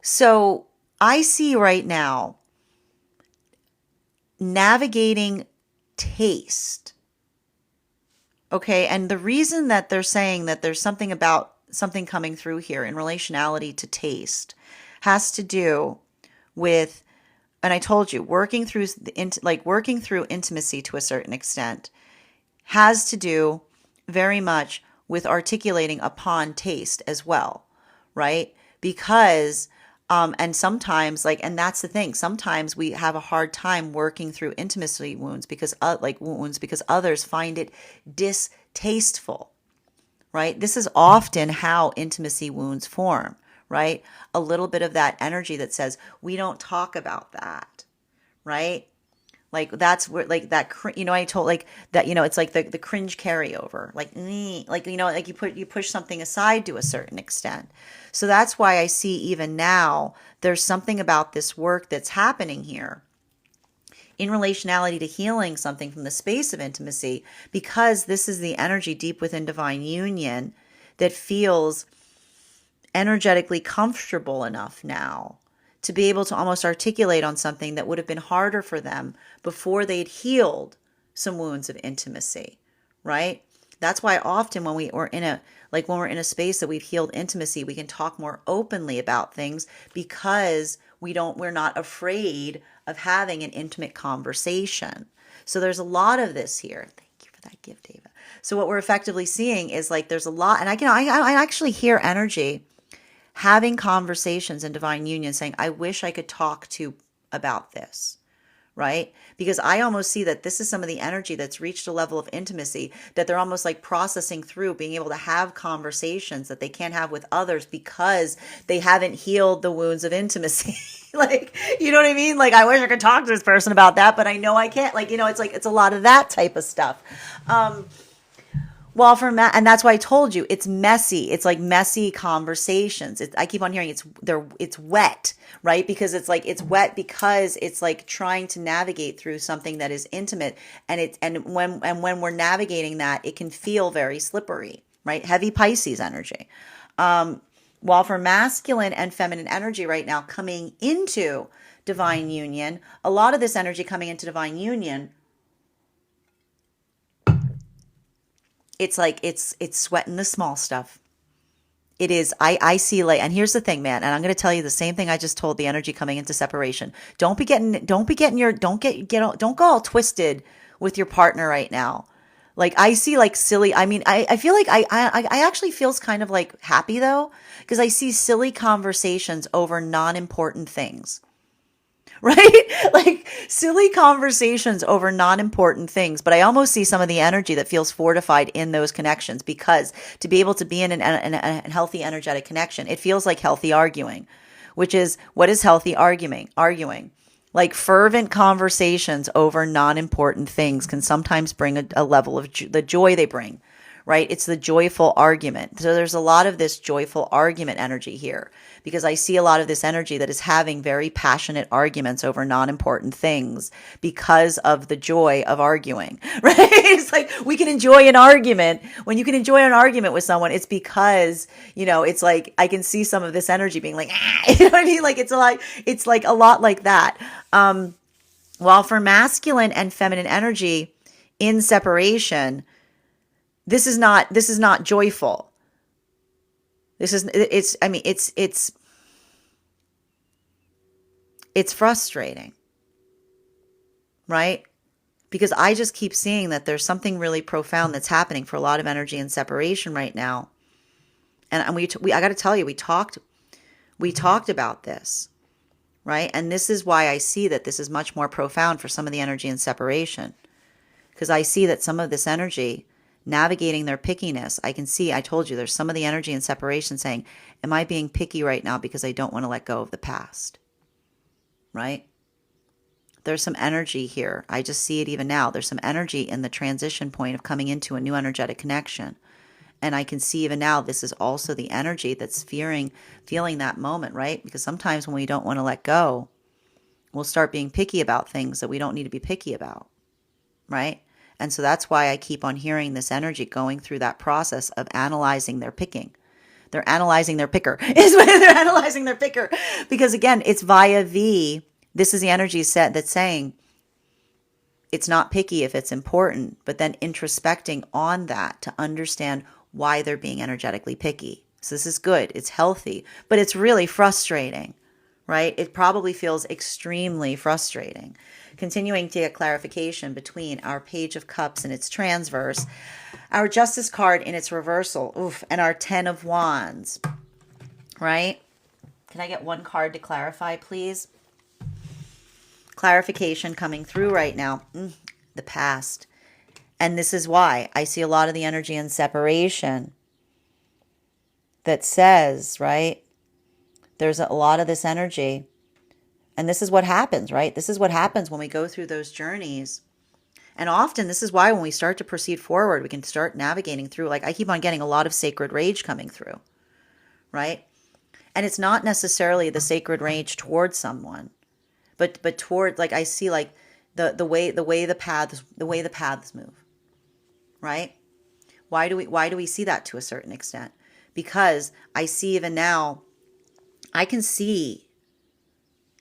So I see right now navigating taste. Okay, and the reason that they're saying that there's something about something coming through here in relationality to taste has to do with, and I told you, working through intimacy to a certain extent has to do very much with articulating upon taste as well, right? Because and sometimes, like, and that's the thing, sometimes we have a hard time working through intimacy wounds because others find it distasteful, right? This is often how intimacy wounds form, right? A little bit of that energy that says, we don't talk about that, right? Like, that's where, like, that, I told, like, that, it's like the cringe carryover, like, like you push something aside to a certain extent. So that's why I see even now, there's something about this work that's happening here in relationality to healing something from the space of intimacy, because this is the energy deep within divine union that feels energetically comfortable enough now to be able to almost articulate on something that would have been harder for them before they'd healed some wounds of intimacy, right? That's why often when we're in a space that we've healed intimacy, we can talk more openly about things because we're not afraid of having an intimate conversation. So there's a lot of this here. Thank you for that gift, Ava. So what we're effectively seeing is like there's a lot, and I actually hear energy having conversations in divine union saying, I wish I could talk to about this, right? Because I almost see that this is some of the energy that's reached a level of intimacy that they're almost like processing through, being able to have conversations that they can't have with others because they haven't healed the wounds of intimacy. Like, you know what I mean? Like, I wish I could talk to this person about that, but I know I can't. Like, it's a lot of that type of stuff. Well, and that's why I told you it's messy. It's like messy conversations. I keep on hearing it's wet, right? Because it's wet because it's like trying to navigate through something that is intimate, and when we're navigating that, it can feel very slippery, right? Heavy Pisces energy. While for masculine and feminine energy right now coming into divine union, a lot of this energy coming into divine union, it's like it's sweating the small stuff. It is. I see, like, and here's the thing, man, and I'm going to tell you the same thing I just told the energy coming into separation. Don't go all twisted with your partner right now. Like, I see like silly, I feel like I actually feels kind of like happy though, because I see silly conversations over non-important things. Right? Like silly conversations over non-important things. But I almost see some of the energy that feels fortified in those connections, because to be able to be in a healthy energetic connection, it feels like healthy arguing, which is, what is healthy arguing? Like fervent conversations over non-important things can sometimes bring a level of the joy they bring, right? It's the joyful argument. So there's a lot of this joyful argument energy here, because I see a lot of this energy that is having very passionate arguments over non-important things because of the joy of arguing, right? It's like we can enjoy an argument. When you can enjoy an argument with someone, it's because, it's like I can see some of this energy being like, you know what I mean? Like it's like a lot like that. While for masculine and feminine energy in separation, this is not joyful. It's frustrating, right? Because I just keep seeing that there's something really profound that's happening for a lot of energy in separation right now. And I got to tell you, we talked about this, right? And this is why I see that this is much more profound for some of the energy in separation, because I see that some of this energy navigating their pickiness, I told you there's some of the energy in separation saying, am I being picky right now because I don't want to let go of the past? Right? There's some energy here. I just see it even now. There's some energy in the transition point of coming into a new energetic connection. And I can see even now, this is also the energy that's feeling that moment, right? Because sometimes when we don't want to let go, we'll start being picky about things that we don't need to be picky about, right? And so that's why I keep on hearing this energy going through that process of analyzing their picking. They're analyzing their picker. They're analyzing their picker. Because again, it's via this is the energy set that's saying it's not picky if it's important, but then introspecting on that to understand why they're being energetically picky. So this is good. It's healthy, but it's really frustrating, right? It probably feels extremely frustrating. Continuing to get clarification between our Page of Cups in its transverse, our Justice card in its reversal, and our 10 of Wands, right? Can I get one card to clarify, please? Clarification coming through right now. The past. And this is why I see a lot of the energy in separation that says, right, there's a lot of this energy. And this is what happens, right? This is what happens when we go through those journeys. And often this is why when we start to proceed forward, we can start navigating through, like I keep on getting a lot of sacred rage coming through, right? And it's not necessarily the sacred rage towards someone, but toward, like I see like the way the paths move, right? Why do we see that to a certain extent? Because I see even now, I can see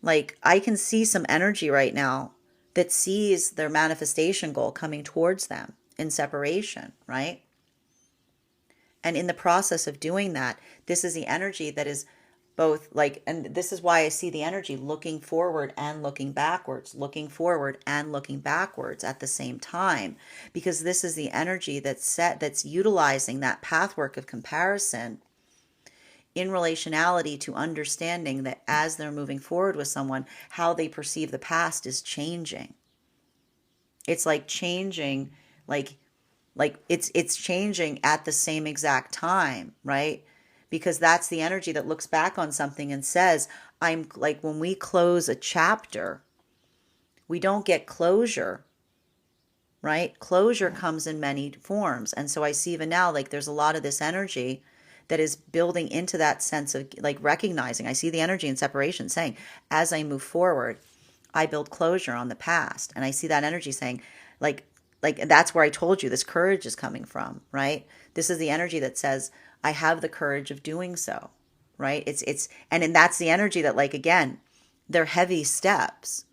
some energy right now that sees their manifestation goal coming towards them in separation, right? And in the process of doing that, this is the energy that is both like, and this is why I see the energy looking forward and looking backwards, looking forward and looking backwards at the same time, because this is the energy that's utilizing that pathwork of comparison in relationality to understanding that as they're moving forward with someone, how they perceive the past is changing. It's like changing, like it's changing at the same exact time, right? Because that's the energy that looks back on something and says, I'm like, when we close a chapter, we don't get closure, right? Closure comes in many forms. And so I see even now, like, there's a lot of this energy that is building into that sense of like recognizing. I see the energy in separation saying, as I move forward, I build closure on the past. And I see that energy saying, like that's where I told you this courage is coming from, right? This is the energy that says, I have the courage of doing so, right? And that's the energy that, like, again, they're heavy steps.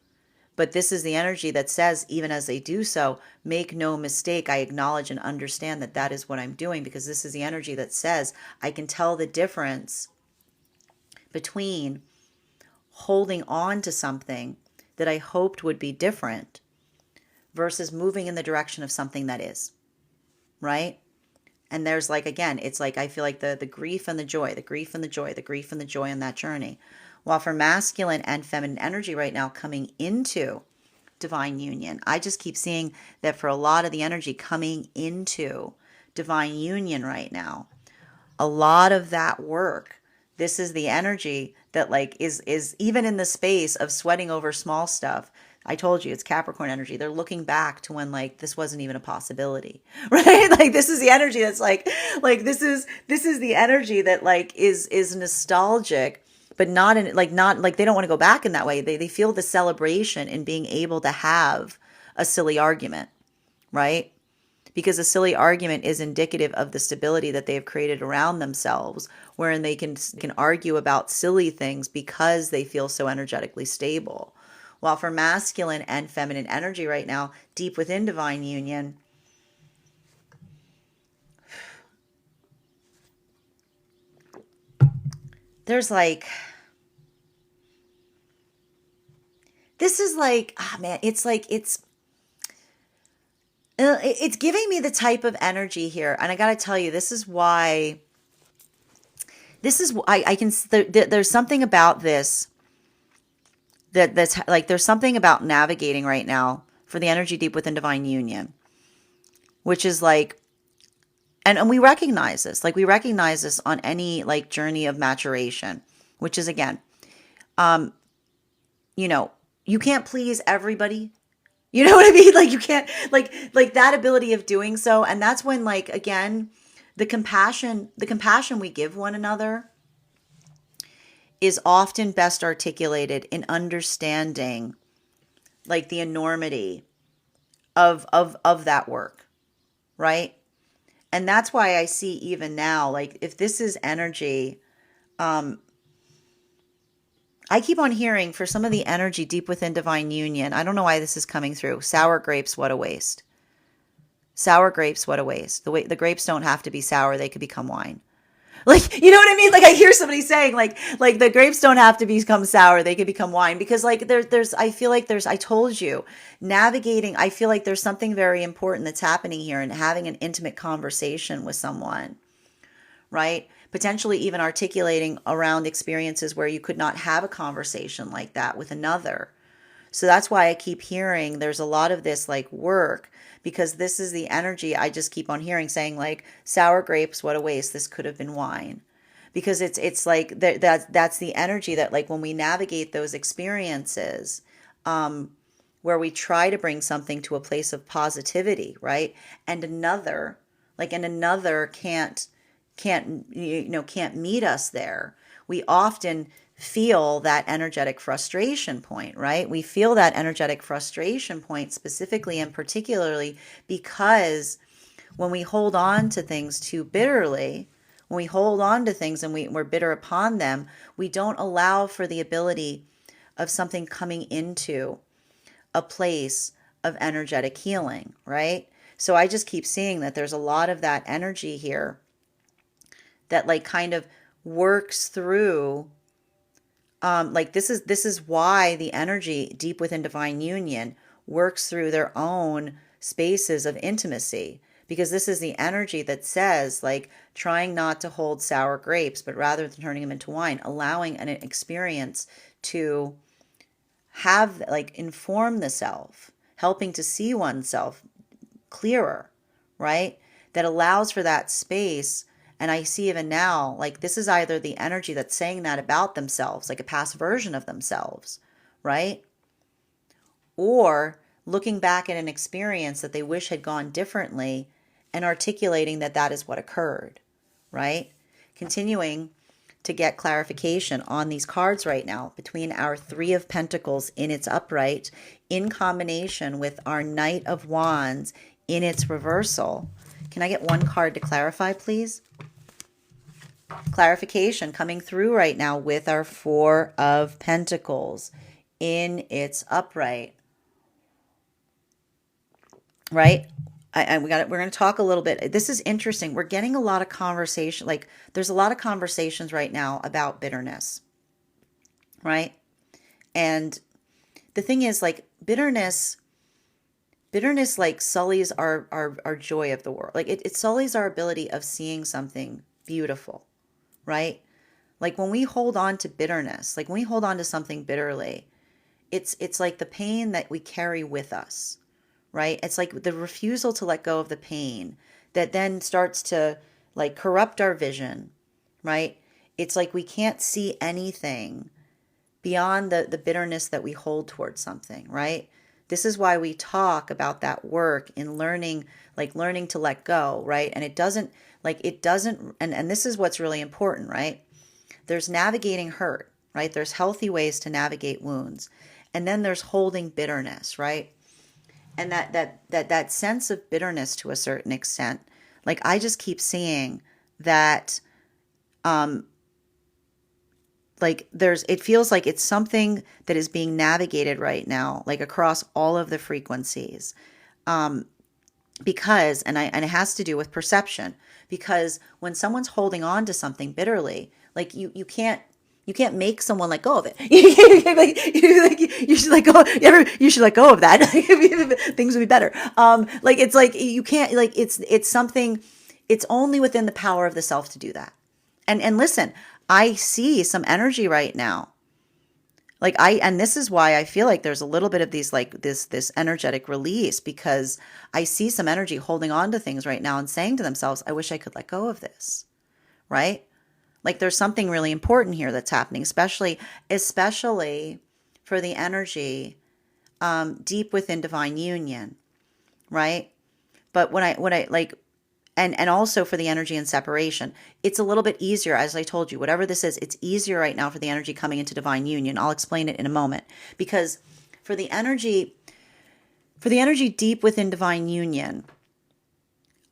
But this is the energy that says, even as they do so, make no mistake, I acknowledge and understand that that is what I'm doing, because this is the energy that says, I can tell the difference between holding on to something that I hoped would be different versus moving in the direction of something that is, right? And there's, like, again, it's like, I feel like the grief and the joy, the grief and the joy, the grief and the joy on that journey. While for masculine and feminine energy right now coming into divine union, I just keep seeing that for a lot of the energy coming into divine union right now, a lot of that work, this is the energy that, like, is even in the space of sweating over small stuff. I told you it's Capricorn energy. They're looking back to when, like, this wasn't even a possibility, right? Like, this is the energy that's like this is the energy that, like, is nostalgic, but not like they don't want to go back in that way. They feel the celebration in being able to have a silly argument, right? Because a silly argument is indicative of the stability that they have created around themselves, wherein they can argue about silly things because they feel so energetically stable. While for masculine and feminine energy right now, deep within divine union, there's like, this is like, ah, man, it's like, it's giving me the type of energy here. And I got to tell you, this is why I can, there's something about this that's like, there's something about navigating right now for the energy deep within divine union, which is like, and we recognize this, like, we recognize this on any, like, journey of maturation, which is, again, you know, you can't please everybody. You know what I mean? Like, you can't, like that ability of doing so. And that's when, like, again, the compassion we give one another is often best articulated in understanding, like, the enormity of that work, right? And that's why I see even now, like, if this is energy, I keep on hearing for some of the energy deep within divine union, I don't know why this is coming through. Sour grapes, what a waste. Sour grapes, what a waste. The grapes don't have to be sour, they could become wine. Like, you know what I mean? Like, I hear somebody saying, like the grapes don't have to become sour, they could become wine. Because, like, there's I feel like I told you, navigating, I feel like there's something very important that's happening here, and having an intimate conversation with someone, right? Potentially even articulating around experiences where you could not have a conversation like that with another. So that's why I keep hearing there's a lot of this, like, work, because this is the energy I just keep on hearing saying, like, sour grapes, what a waste. This could have been wine. Because it's like that's the energy that, like, when we navigate those experiences, where we try to bring something to a place of positivity, right? And another can't meet us there. We often feel that energetic frustration point, right? We feel that energetic frustration point specifically and particularly because when we hold on to things too bitterly, when we hold on to things and we're bitter upon them, we don't allow for the ability of something coming into a place of energetic healing, right? So I just keep seeing that there's a lot of that energy here that like kind of works through like this is why the energy deep within divine union works through their own spaces of intimacy, because this is the energy that says like trying not to hold sour grapes but rather than turning them into wine, allowing an experience to have like inform the self, helping to see oneself clearer, right? That allows for that space. And I see even now, like this is either the energy that's saying that about themselves, like a past version of themselves, right? Or looking back at an experience that they wish had gone differently and articulating that that is what occurred, right? Continuing to get clarification on these cards right now between our Three of Pentacles in its upright in combination with our Knight of Wands in its reversal. Can I get one card to clarify, please? Clarification coming through right now with our Four of Pentacles in its upright. Right? We're going to talk a little bit. This is interesting. We're getting a lot of conversation. Like there's a lot of conversations right now about bitterness, right? And the thing is, like bitterness like sullies our joy of the world. Like it sullies our ability of seeing something beautiful, right? Like when we hold on to bitterness, like when we hold on to something bitterly, it's like the pain that we carry with us. Right? It's like the refusal to let go of the pain that then starts to like corrupt our vision, right? It's like we can't see anything beyond the bitterness that we hold towards something, right? This is why we talk about that work in learning, like learning to let go, right? And it doesn't, and this is what's really important, right? There's navigating hurt, right? There's healthy ways to navigate wounds. And then there's holding bitterness, right? And that sense of bitterness to a certain extent, like I just keep seeing that like it feels like it's something that is being navigated right now, like across all of the frequencies, because and it has to do with perception, because when someone's holding on to something bitterly, like you can't make someone let go of it. You should let go. You should let go of that. Things would be better. Like it's like you can't. Like it's something. It's only within the power of the self to do that. And listen, I see some energy right now. Like and this is why I feel like there's a little bit of these like this energetic release, because I see some energy holding on to things right now and saying to themselves, "I wish I could let go of this," right? Like there's something really important here that's happening, especially for the energy deep within divine union, right? But when I like, and also for the energy in separation, it's a little bit easier, as I told you, whatever this is, it's easier right now for the energy coming into divine union. I'll explain it in a moment, because for the energy deep within divine union,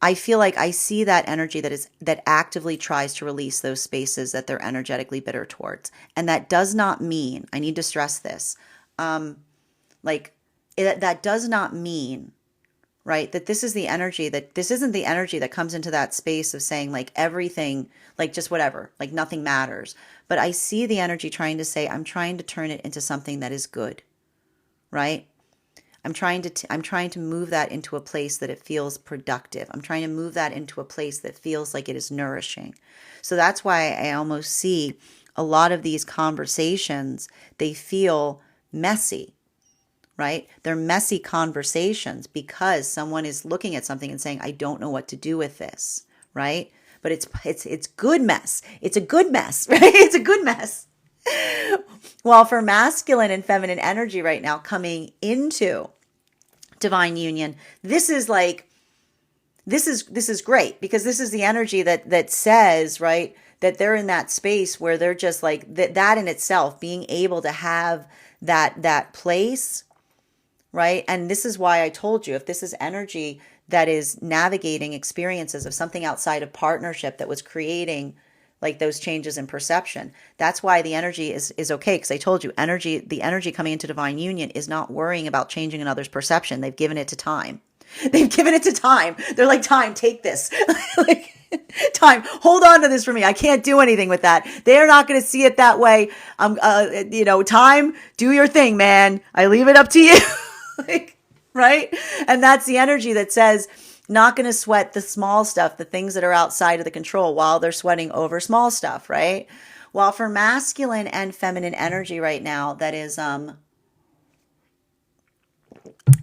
I feel like I see that energy that actively tries to release those spaces that they're energetically bitter towards. And that does not mean, I need to stress this, that does not mean, right, that this isn't the energy that comes into that space of saying like everything, like just whatever, like nothing matters. But I see the energy trying to say, I'm trying to turn it into something that is good, right? I'm trying to move that into a place that it feels productive. I'm trying to move that into a place that feels like it is nourishing. So that's why I almost see a lot of these conversations, they feel messy, right? They're messy conversations because someone is looking at something and saying, I don't know what to do with this, right? But it's good mess. It's a good mess, right? It's a good mess. While for masculine and feminine energy right now coming into divine union, this is great, because this is the energy that says, right, that they're in that space where they're just like that in itself, being able to have that place, right? And this is why I told you, if this is energy that is navigating experiences of something outside of partnership that was creating like those changes in perception, that's why the energy is okay. Because I told you, the energy coming into divine union is not worrying about changing another's perception. They've given it to time. They've given it to time. They're like, time, take this. Like, time, hold on to this for me. I can't do anything with that. They're not going to see it that way. Time, do your thing, man. I leave it up to you. Like, right? And that's the energy that says, not going to sweat the small stuff, the things that are outside of the control, while they're sweating over small stuff, right? While for masculine and feminine energy right now, that is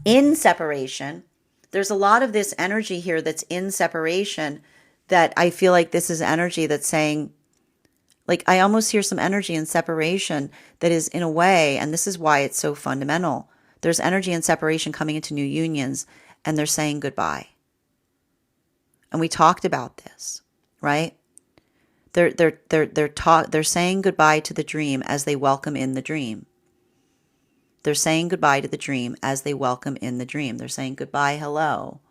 in separation, there's a lot of this energy here that's in separation that I feel like this is energy that's saying, like, I almost hear some energy in separation that is in a way, and this is why it's so fundamental. There's energy in separation coming into new unions, and they're saying goodbye. And we talked about this, right? They're saying goodbye to the dream as they welcome in the dream. They're saying goodbye to the dream as they welcome in the dream. They're saying goodbye, hello,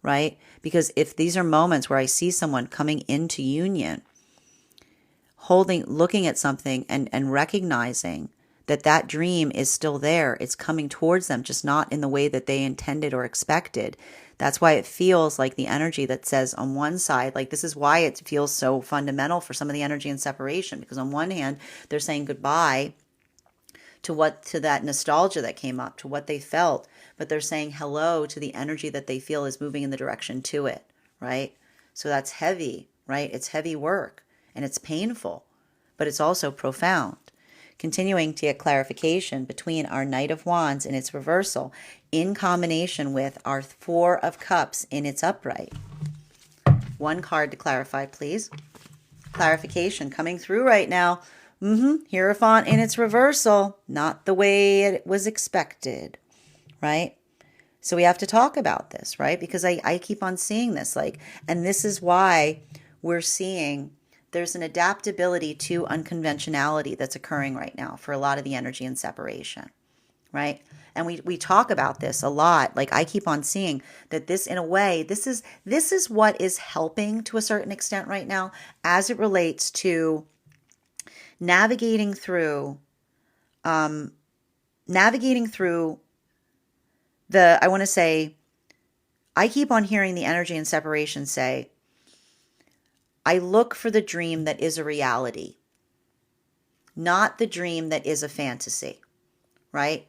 right? Because if these are moments where I see someone coming into union, looking at something and recognizing that dream is still there, it's coming towards them, just not in the way that they intended or expected. That's why it feels like the energy that says on one side, like this is why it feels so fundamental for some of the energy in separation, because on one hand, they're saying goodbye to that nostalgia that came up, to what they felt, but they're saying hello to the energy that they feel is moving in the direction to it, right? So that's heavy, right? It's heavy work and it's painful, but it's also profound. Continuing to get clarification between our Knight of Wands in its reversal in combination with our Four of Cups in its upright. One card to clarify, please. Clarification coming through right now. Hierophant in its reversal, not the way it was expected, right? So we have to talk about this, right? Because I keep on seeing this, like, and this is why we're seeing there's an adaptability to unconventionality that's occurring right now for a lot of the energy and separation, right? And we talk about this a lot. Like, I keep on seeing that this, in a way, this is what is helping to a certain extent right now as it relates to navigating through I want to say, I keep on hearing the energy and separation say, I look for the dream that is a reality, not the dream that is a fantasy, right?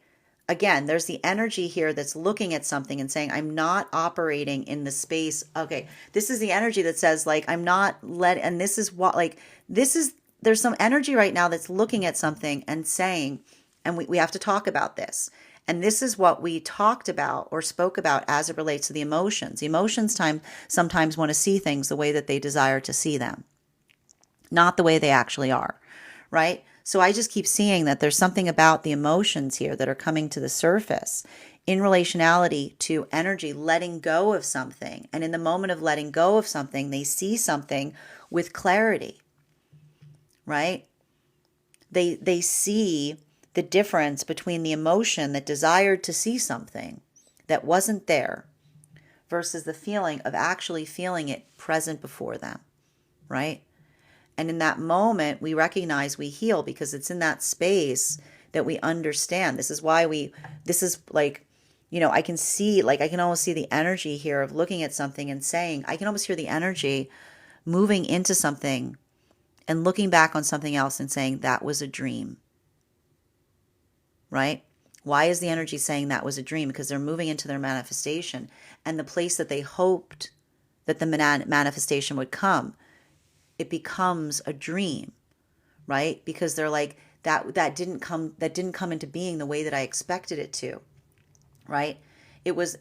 Again, there's the energy here that's looking at something and saying, I'm not operating in the space. Okay, this is the energy that says, like, I'm not and this is what, like, there's some energy right now that's looking at something and saying, and we have to talk about this. And this is what we talked about or spoke about as it relates to the emotions. The emotions sometimes want to see things the way that they desire to see them, not the way they actually are, right? So I just keep seeing that there's something about the emotions here that are coming to the surface in relationality to energy letting go of something. And in the moment of letting go of something, they see something with clarity, right? They see the difference between the emotion that desired to see something that wasn't there versus the feeling of actually feeling it present before them, right? And in that moment, we recognize we heal because it's in that space that we understand. This is why this is like, I can see, like, I can almost see the energy here of looking at something and saying, I can almost hear the energy moving into something and looking back on something else and saying, that was a dream. Right? Why is the energy saying that was a dream? Because they're moving into their manifestation, and the place that they hoped that the manifestation would come, it becomes a dream, right? Because they're like, that didn't come into being the way that I expected it to, right? It was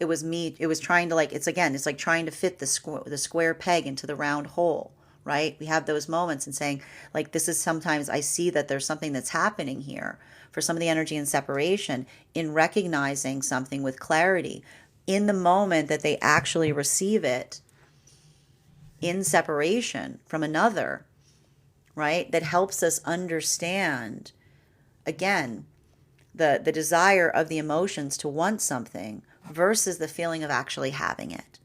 trying to, like, it's like trying to fit the square peg into the round hole, right? We have those moments and saying, like, this is sometimes I see that there's something that's happening here for some of the energy and separation in recognizing something with clarity in the moment that they actually receive it in separation from another, right? That helps us understand, again, the desire of the emotions to want something versus the feeling of actually having it,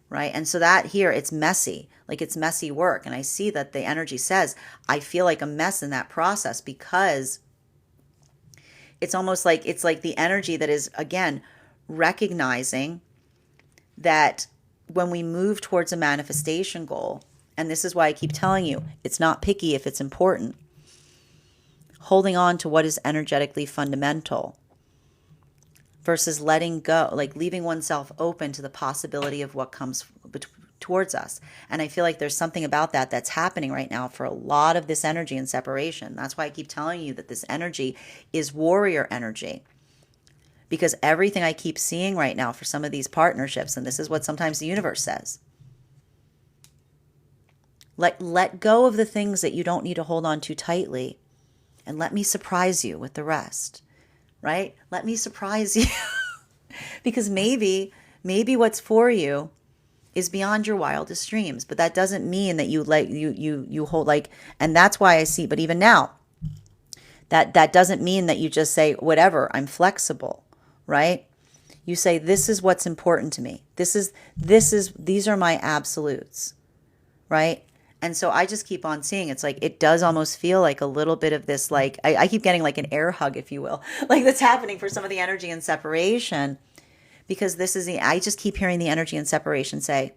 right? And so that here, it's messy, like it's messy work. And I see that the energy says, I feel like a mess in that process, because it's almost like, it's like the energy that is, again, recognizing that when we move towards a manifestation goal, and this is why I keep telling you, it's not picky if it's important, holding on to what is energetically fundamental versus letting go, like leaving oneself open to the possibility of what comes towards us. And I feel like there's something about that that's happening right now for a lot of this energy and separation. That's why I keep telling you that this energy is warrior energy. Because everything I keep seeing right now for some of these partnerships, and this is what sometimes the universe says, let go of the things that you don't need to hold on too tightly, and let me surprise you with the rest, right? Let me surprise you. Because maybe what's for you is beyond your wildest dreams, but that doesn't mean that you hold, like, and that's why I see, but even now, that doesn't mean that you just say, whatever, I'm flexible, right? You say, this is what's important to me. These are my absolutes, right? And so I just keep on seeing, it's like, it does almost feel like a little bit of this, like, I keep getting like an air hug, if you will, like that's happening for some of the energy and separation, because I just keep hearing the energy and separation say,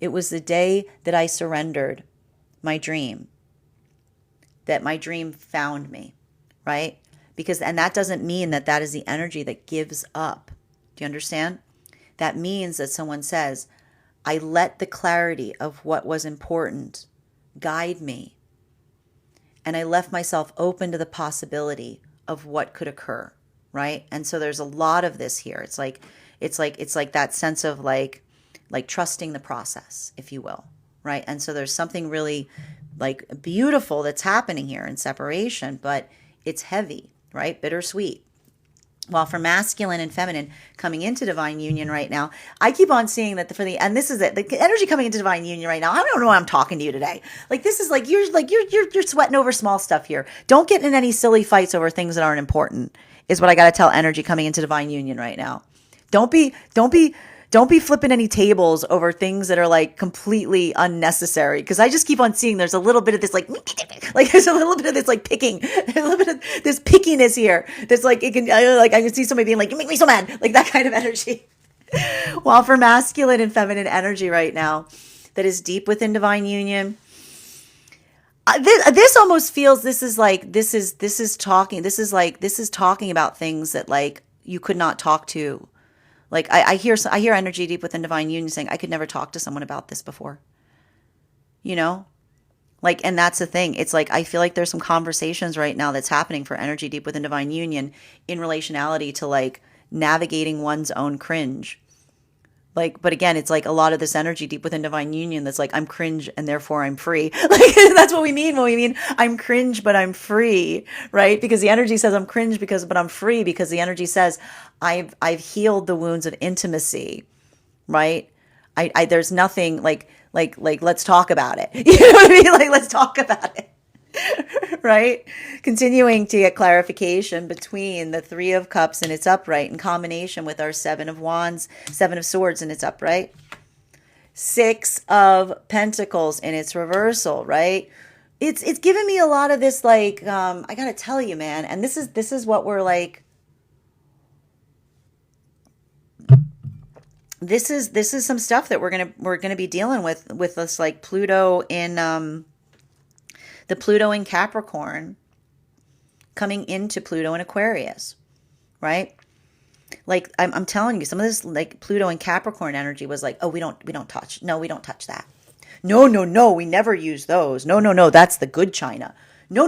it was the day that I surrendered my dream, that my dream found me, right? Because, and that doesn't mean that is the energy that gives up. Do you understand? That means that someone says, I let the clarity of what was important guide me. And I left myself open to the possibility of what could occur, right? And so there's a lot of this here. It's like that sense of like trusting the process, if you will, right? And so there's something really like beautiful that's happening here in separation, but it's heavy, right? Bittersweet. While for masculine and feminine coming into divine union right now, I keep on seeing that and this is it, the energy coming into divine union right now. I don't know why I'm talking to you today. Like, this is like, you're sweating over small stuff here. Don't get in any silly fights over things that aren't important, is what I got to tell energy coming into divine union right now. Don't be flipping any tables over things that are like completely unnecessary. Because I just keep on seeing there's a little bit of this like there's a little bit of this like picking, there's a little bit of this pickiness here. That's like, it can, like I can see somebody being like, you make me so mad, like that kind of energy. While for masculine and feminine energy right now, that is deep within divine union, this almost feels, this is talking about things that like you could not talk to. Like I hear energy deep within divine union saying, I could never talk to someone about this before, you know, like, and that's the thing. It's like, I feel like there's some conversations right now that's happening for energy deep within divine union in relationality to like navigating one's own cringe. Like, but again, it's like a lot of this energy deep within divine union that's like, I'm cringe and therefore I'm free. Like, that's what we mean when we mean I'm cringe, but I'm free, right? Because the energy says I'm cringe but I'm free, because the energy says I've healed the wounds of intimacy, right? There's nothing like, let's talk about it. You know what I mean? Like, let's talk about it. Right? Continuing to get clarification between the 3 of Cups and its upright in combination with our 7 of Wands, 7 of Swords in its upright, 6 of Pentacles in its reversal, right? It's given me a lot of this, like, I gotta tell you, man, and this is what we're like, this is some stuff that we're gonna be dealing with this, like Pluto in the Pluto in Capricorn coming into Pluto in Aquarius, right? Like, I'm telling you, some of this like Pluto in Capricorn energy was like, oh, we don't touch. No, we don't touch that. No, we never use those. No, that's the good china. No,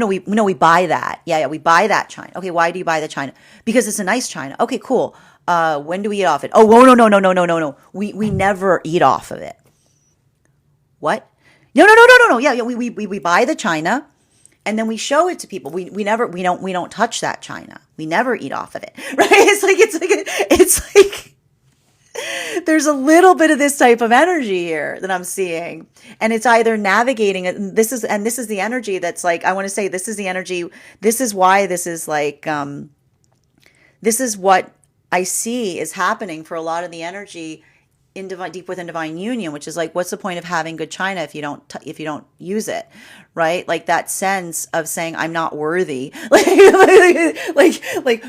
we buy that. Yeah, we buy that china. Okay, why do you buy the china? Because it's a nice china. Okay, cool. When do we eat off it? Oh, no. We never eat off of it. What? No. Yeah, we buy the china and then we show it to people. We don't touch that china. We never eat off of it. Right? It's like There's a little bit of this type of energy here that I'm seeing. And it's either navigating it. And this is the energy that's like, I want to say this is the energy. This is why this is like, this is what I see is happening for a lot of the energy in deep within divine union, which is like, what's the point of having good china if you don't use it, right? Like that sense of saying I'm not worthy, like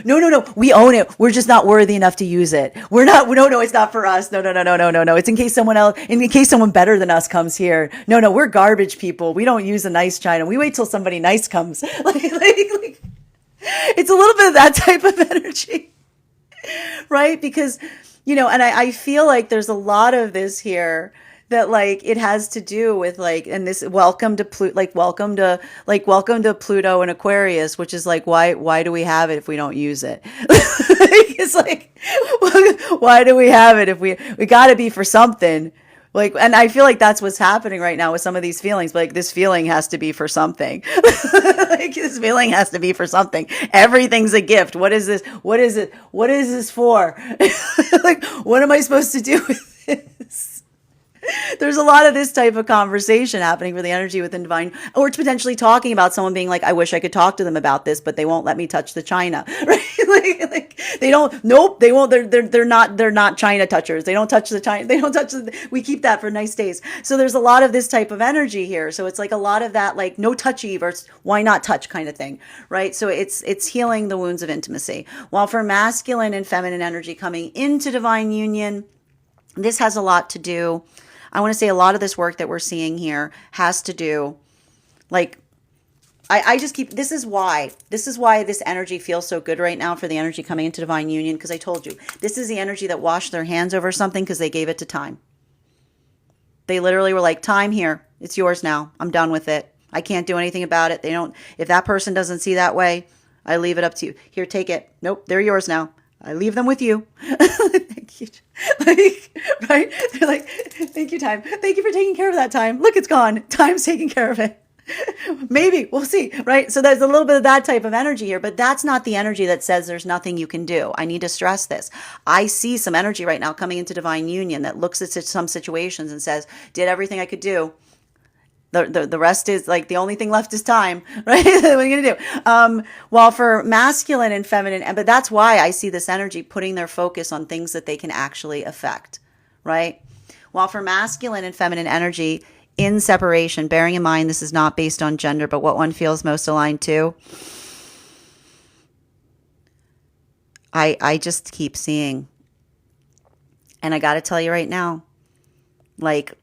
no, we own it. We're just not worthy enough to use it. We're not. No, it's not for us. No. It's in case someone else, in case someone better than us comes here. No, we're garbage people. We don't use a nice china. We wait till somebody nice comes. It's a little bit of that type of energy, right? Because and I feel like there's a lot of this here that like it has to do with like, and this welcome to Pluto and Aquarius, which is like, why do we have it if we don't use it? It's like, why do we have it if we got to be for something? Like, and I feel like that's what's happening right now with some of these feelings. Like this feeling has to be for something. Like this feeling has to be for something. Everything's a gift. What is this? What is it? What is this for? Like, what am I supposed to do with this? There's a lot of this type of conversation happening for the energy within divine, or it's potentially talking about someone being like, I wish I could talk to them about this, but they won't let me touch the china, right? like they don't, nope, they won't, they're not china touchers. They don't touch the china. They don't touch we keep that for nice days. So there's a lot of this type of energy here. So it's like a lot of that, like no touchy versus why not touch kind of thing, right? So it's healing the wounds of intimacy. While for masculine and feminine energy coming into divine union, this has a lot to do. I want to say a lot of this work that we're seeing here has to do, like, I just keep, this is why this energy feels so good right now for the energy coming into divine union. Because I told you, this is the energy that washed their hands over something because they gave it to time. They literally were like, time here, it's yours now. I'm done with it. I can't do anything about it. If that person doesn't see that way, I leave it up to you. Here, take it. Nope, they're yours now. I leave them with you. Thank you. Like, right? They're like, thank you, time. Thank you for taking care of that time. Look, it's gone. Time's taking care of it. Maybe. We'll see. Right? So there's a little bit of that type of energy here, but that's not the energy that says there's nothing you can do. I need to stress this. I see some energy right now coming into divine union that looks at some situations and says, did everything I could do. The rest is like the only thing left is time, right? What are you going to do? While for masculine and feminine, but that's why I see this energy putting their focus on things that they can actually affect, right? While for masculine and feminine energy in separation, bearing in mind this is not based on gender, but what one feels most aligned to, I just keep seeing, and I got to tell you right now, like,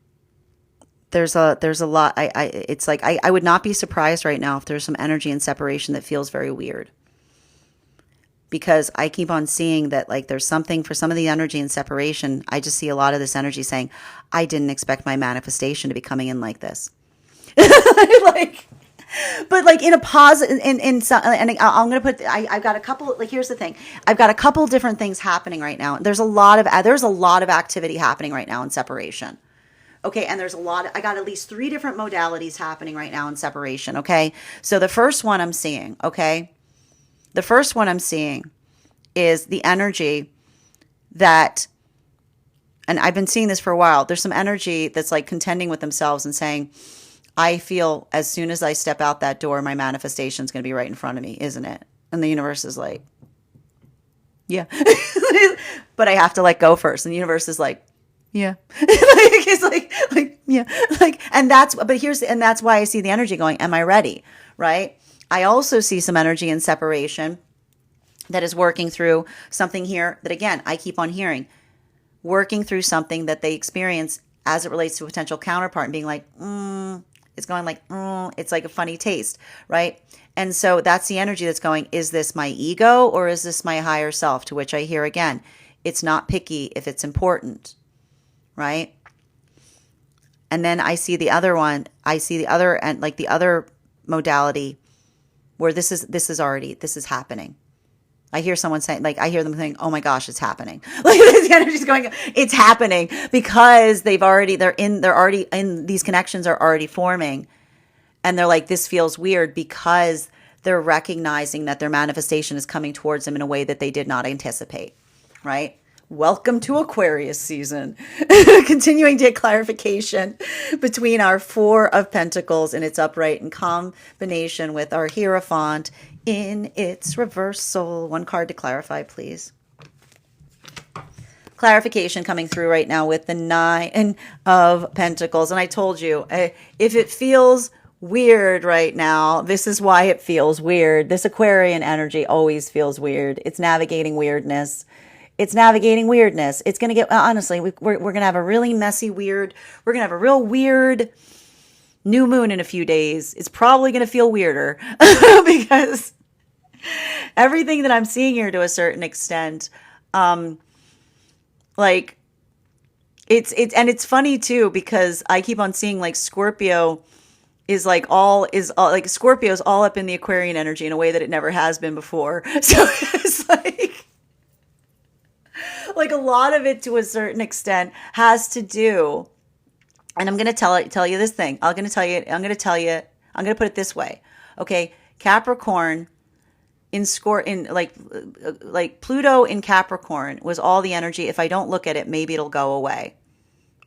there's a lot. It's like, I would not be surprised right now if there's some energy in separation that feels very weird, because I keep on seeing that, like, there's something for some of the energy in separation. I just see a lot of this energy saying, I didn't expect my manifestation to be coming in like this. Like, but like in a positive, in some, and I'm going to put, I've got a couple, like, here's the thing. I've got a couple different things happening right now. There's a lot of activity happening right now in separation. Okay, and I got at least 3 different modalities happening right now in separation, okay? So the first one I'm seeing, is the energy that, and I've been seeing this for a while, there's some energy that's like contending with themselves and saying, I feel as soon as I step out that door, my manifestation is going to be right in front of me, isn't it? And the universe is like, yeah. But I have to let go first. And the universe is like, yeah. It's like, yeah. Like, and that's why I see the energy going, am I ready? Right? I also see some energy in separation that is working through something here that, again, I keep on hearing, working through something that they experience as it relates to a potential counterpart and being like, it's going like, it's like a funny taste, right? And so that's the energy that's going, is this my ego or is this my higher self? To which I hear again, it's not picky if it's important. Right? And then I see the other one. I see the other, and like the other modality where this is happening. I hear someone saying, like, I hear them saying, oh my gosh, it's happening. Like, the energy's going, it's happening, because they're already in, these connections are already forming. And they're like, this feels weird, because they're recognizing that their manifestation is coming towards them in a way that they did not anticipate. Right? Welcome to Aquarius season. Continuing to get clarification between our Four of Pentacles in its upright in combination with our Hierophant in its reversal. One card to clarify, please. Clarification coming through right now with the Nine of Pentacles. And I told you, if it feels weird right now, this is why it feels weird. This Aquarian energy always feels weird. It's navigating weirdness. It's navigating weirdness. It's going to get, honestly, we're going to have a really messy, weird, we're going to have a real weird new moon in a few days. It's probably going to feel weirder because everything that I'm seeing here to a certain extent, like it's funny too, because I keep on seeing like Scorpio is all like Scorpio's all up in the Aquarian energy in a way that it never has been before. So it's like a lot of it to a certain extent has to do, and I'm going to tell you this thing. I'm going to put it this way. Okay. Capricorn like Pluto in Capricorn was all the energy. If I don't look at it, maybe it'll go away.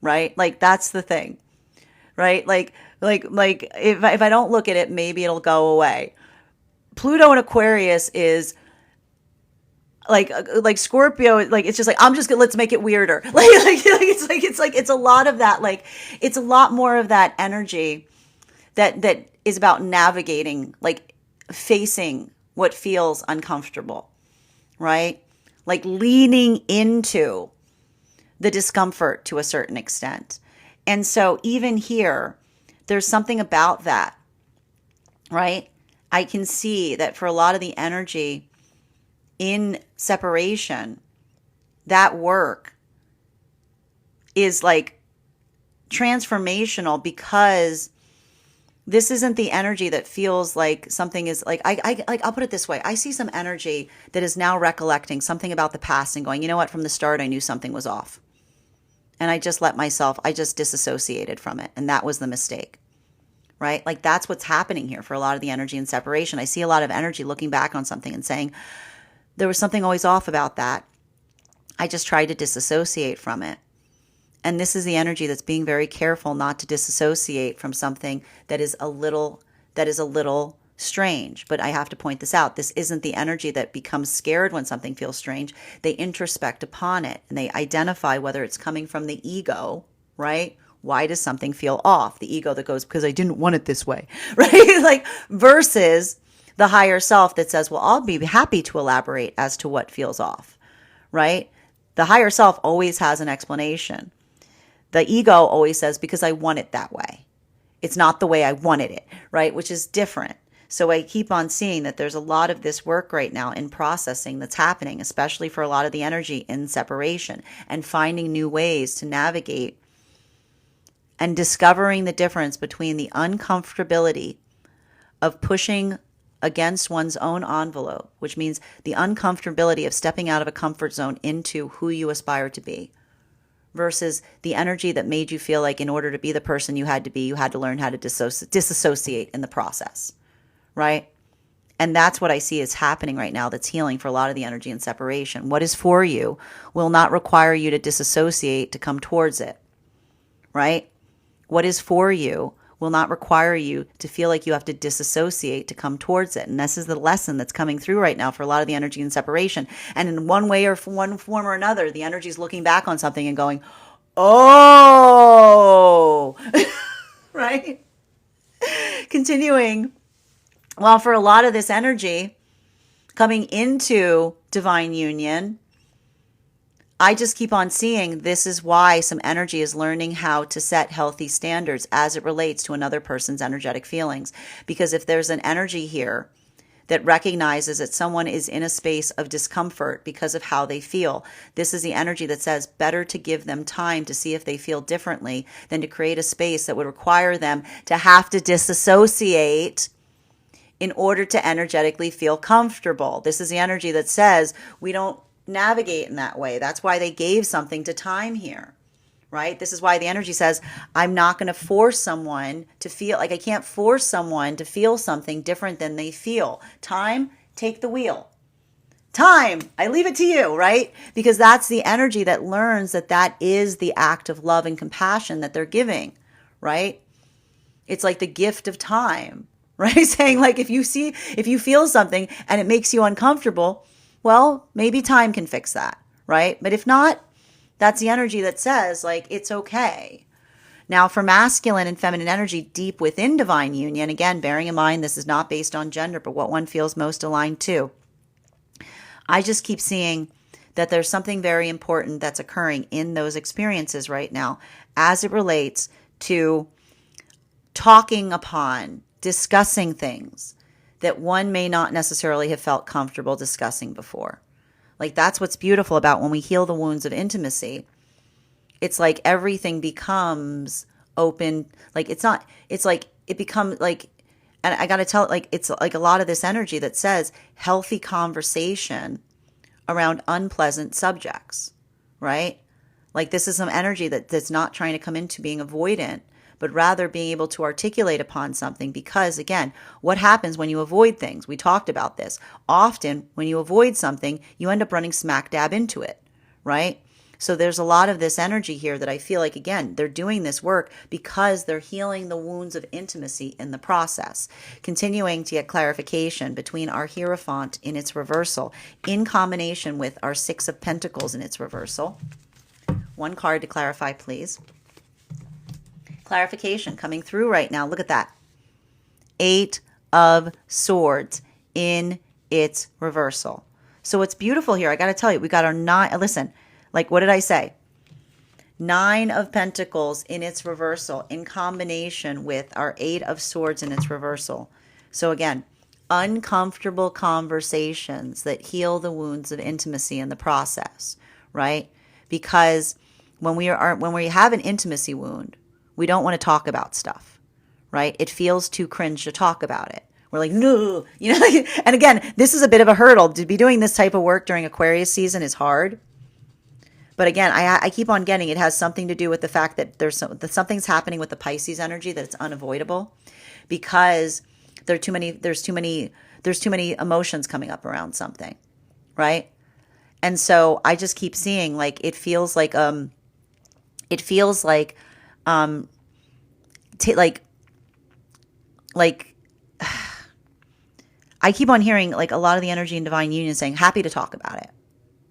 Right? Like that's the thing. Right? Like if I don't look at it, maybe it'll go away. Pluto in Aquarius is like Scorpio, like it's just like I'm just gonna let's make it weirder. It's a lot of that. Like it's a lot more of that energy that is about navigating, like facing what feels uncomfortable, right? Like leaning into the discomfort to a certain extent. And so even here, there's something about that, right? I can see that for a lot of the energy in separation, that work is like transformational, because this isn't the energy that feels like something is like, I'll put it this way. I see some energy that is now recollecting something about the past and going, you know what, from the start, I knew something was off. And I just disassociated from it. And that was the mistake, right? Like that's what's happening here for a lot of the energy in separation. I see a lot of energy looking back on something and saying, there was something always off about that. I just tried to disassociate from it. And this is the energy that's being very careful not to disassociate from something that is a little strange. But I have to point this out. This isn't the energy that becomes scared when something feels strange. They introspect upon it and they identify whether it's coming from the ego, right? Why does something feel off? The ego that goes, because I didn't want it this way, right? Like versus the higher self that says, well, I'll be happy to elaborate as to what feels off, right? The higher self always has an explanation. The ego always says, because I want it that way. It's not the way I wanted it, right? Which is different. So I keep on seeing that there's a lot of this work right now in processing that's happening, especially for a lot of the energy in separation, and finding new ways to navigate and discovering the difference between the uncomfortability of pushing against one's own envelope, which means the uncomfortability of stepping out of a comfort zone into who you aspire to be, versus the energy that made you feel like in order to be the person you had to be, you had to learn how to disassociate in the process, right? And that's what I see is happening right now that's healing for a lot of the energy in separation. What is for you will not require you to disassociate to come towards it, right? What is for you will not require you to feel like you have to disassociate to come towards it. And this is the lesson that's coming through right now for a lot of the energy in separation. And in one way or one form or another, the energy is looking back on something and going, oh, right? Continuing. Well, for a lot of this energy coming into divine union, I just keep on seeing this is why some energy is learning how to set healthy standards as it relates to another person's energetic feelings. Because if there's an energy here that recognizes that someone is in a space of discomfort because of how they feel, this is the energy that says better to give them time to see if they feel differently than to create a space that would require them to have to disassociate in order to energetically feel comfortable. This is the energy that says we don't navigate in that way. That's why they gave something to time here, right? This is why the energy says, I'm not going to force someone to feel like I can't force someone to feel something different than they feel. Time, take the wheel. time, I leave it to you, right? Because that's the energy that learns that that is the act of love and compassion that they're giving, right? It's like the gift of time, right? Saying like, if you feel something and it makes you uncomfortable, well, maybe time can fix that, right? But if not, that's the energy that says like, it's okay. Now, for masculine and feminine energy deep within divine union, again, bearing in mind this is not based on gender, but what one feels most aligned to, I just keep seeing that there's something very important that's occurring in those experiences right now as it relates to talking upon, discussing things that one may not necessarily have felt comfortable discussing before. Like that's what's beautiful about when we heal the wounds of intimacy. It's like everything becomes open. Like it's not, it's like it becomes like, and I got to tell it, like it's like a lot of this energy that says healthy conversation around unpleasant subjects, right? Like this is some energy that's not trying to come into being avoidant, but rather being able to articulate upon something. Because again, what happens when you avoid things? We talked about this. Often when you avoid something, you end up running smack dab into it, right? So there's a lot of this energy here that I feel like, again, they're doing this work because they're healing the wounds of intimacy in the process. Continuing to get clarification between our Hierophant in its reversal in combination with our Six of Pentacles in its reversal. One card to clarify, please. Clarification coming through right now. Look at that. Eight of Swords in its reversal. So what's beautiful here, I got to tell you, we got our nine. Listen, like what did I say? Nine of Pentacles in its reversal in combination with our Eight of Swords in its reversal. So again, uncomfortable conversations that heal the wounds of intimacy in the process, right? Because when we have an intimacy wound, we don't want to talk about stuff, right? It feels too cringe to talk about it. We're like, no, you know, and again, this is a bit of a hurdle. To be doing this type of work during Aquarius season is hard. But again, I keep on getting it has something to do with the fact that that something's happening with the Pisces energy, that it's unavoidable because there's too many emotions coming up around something, right? And so I just keep seeing like it feels like I keep on hearing like a lot of the energy in divine union saying happy to talk about it.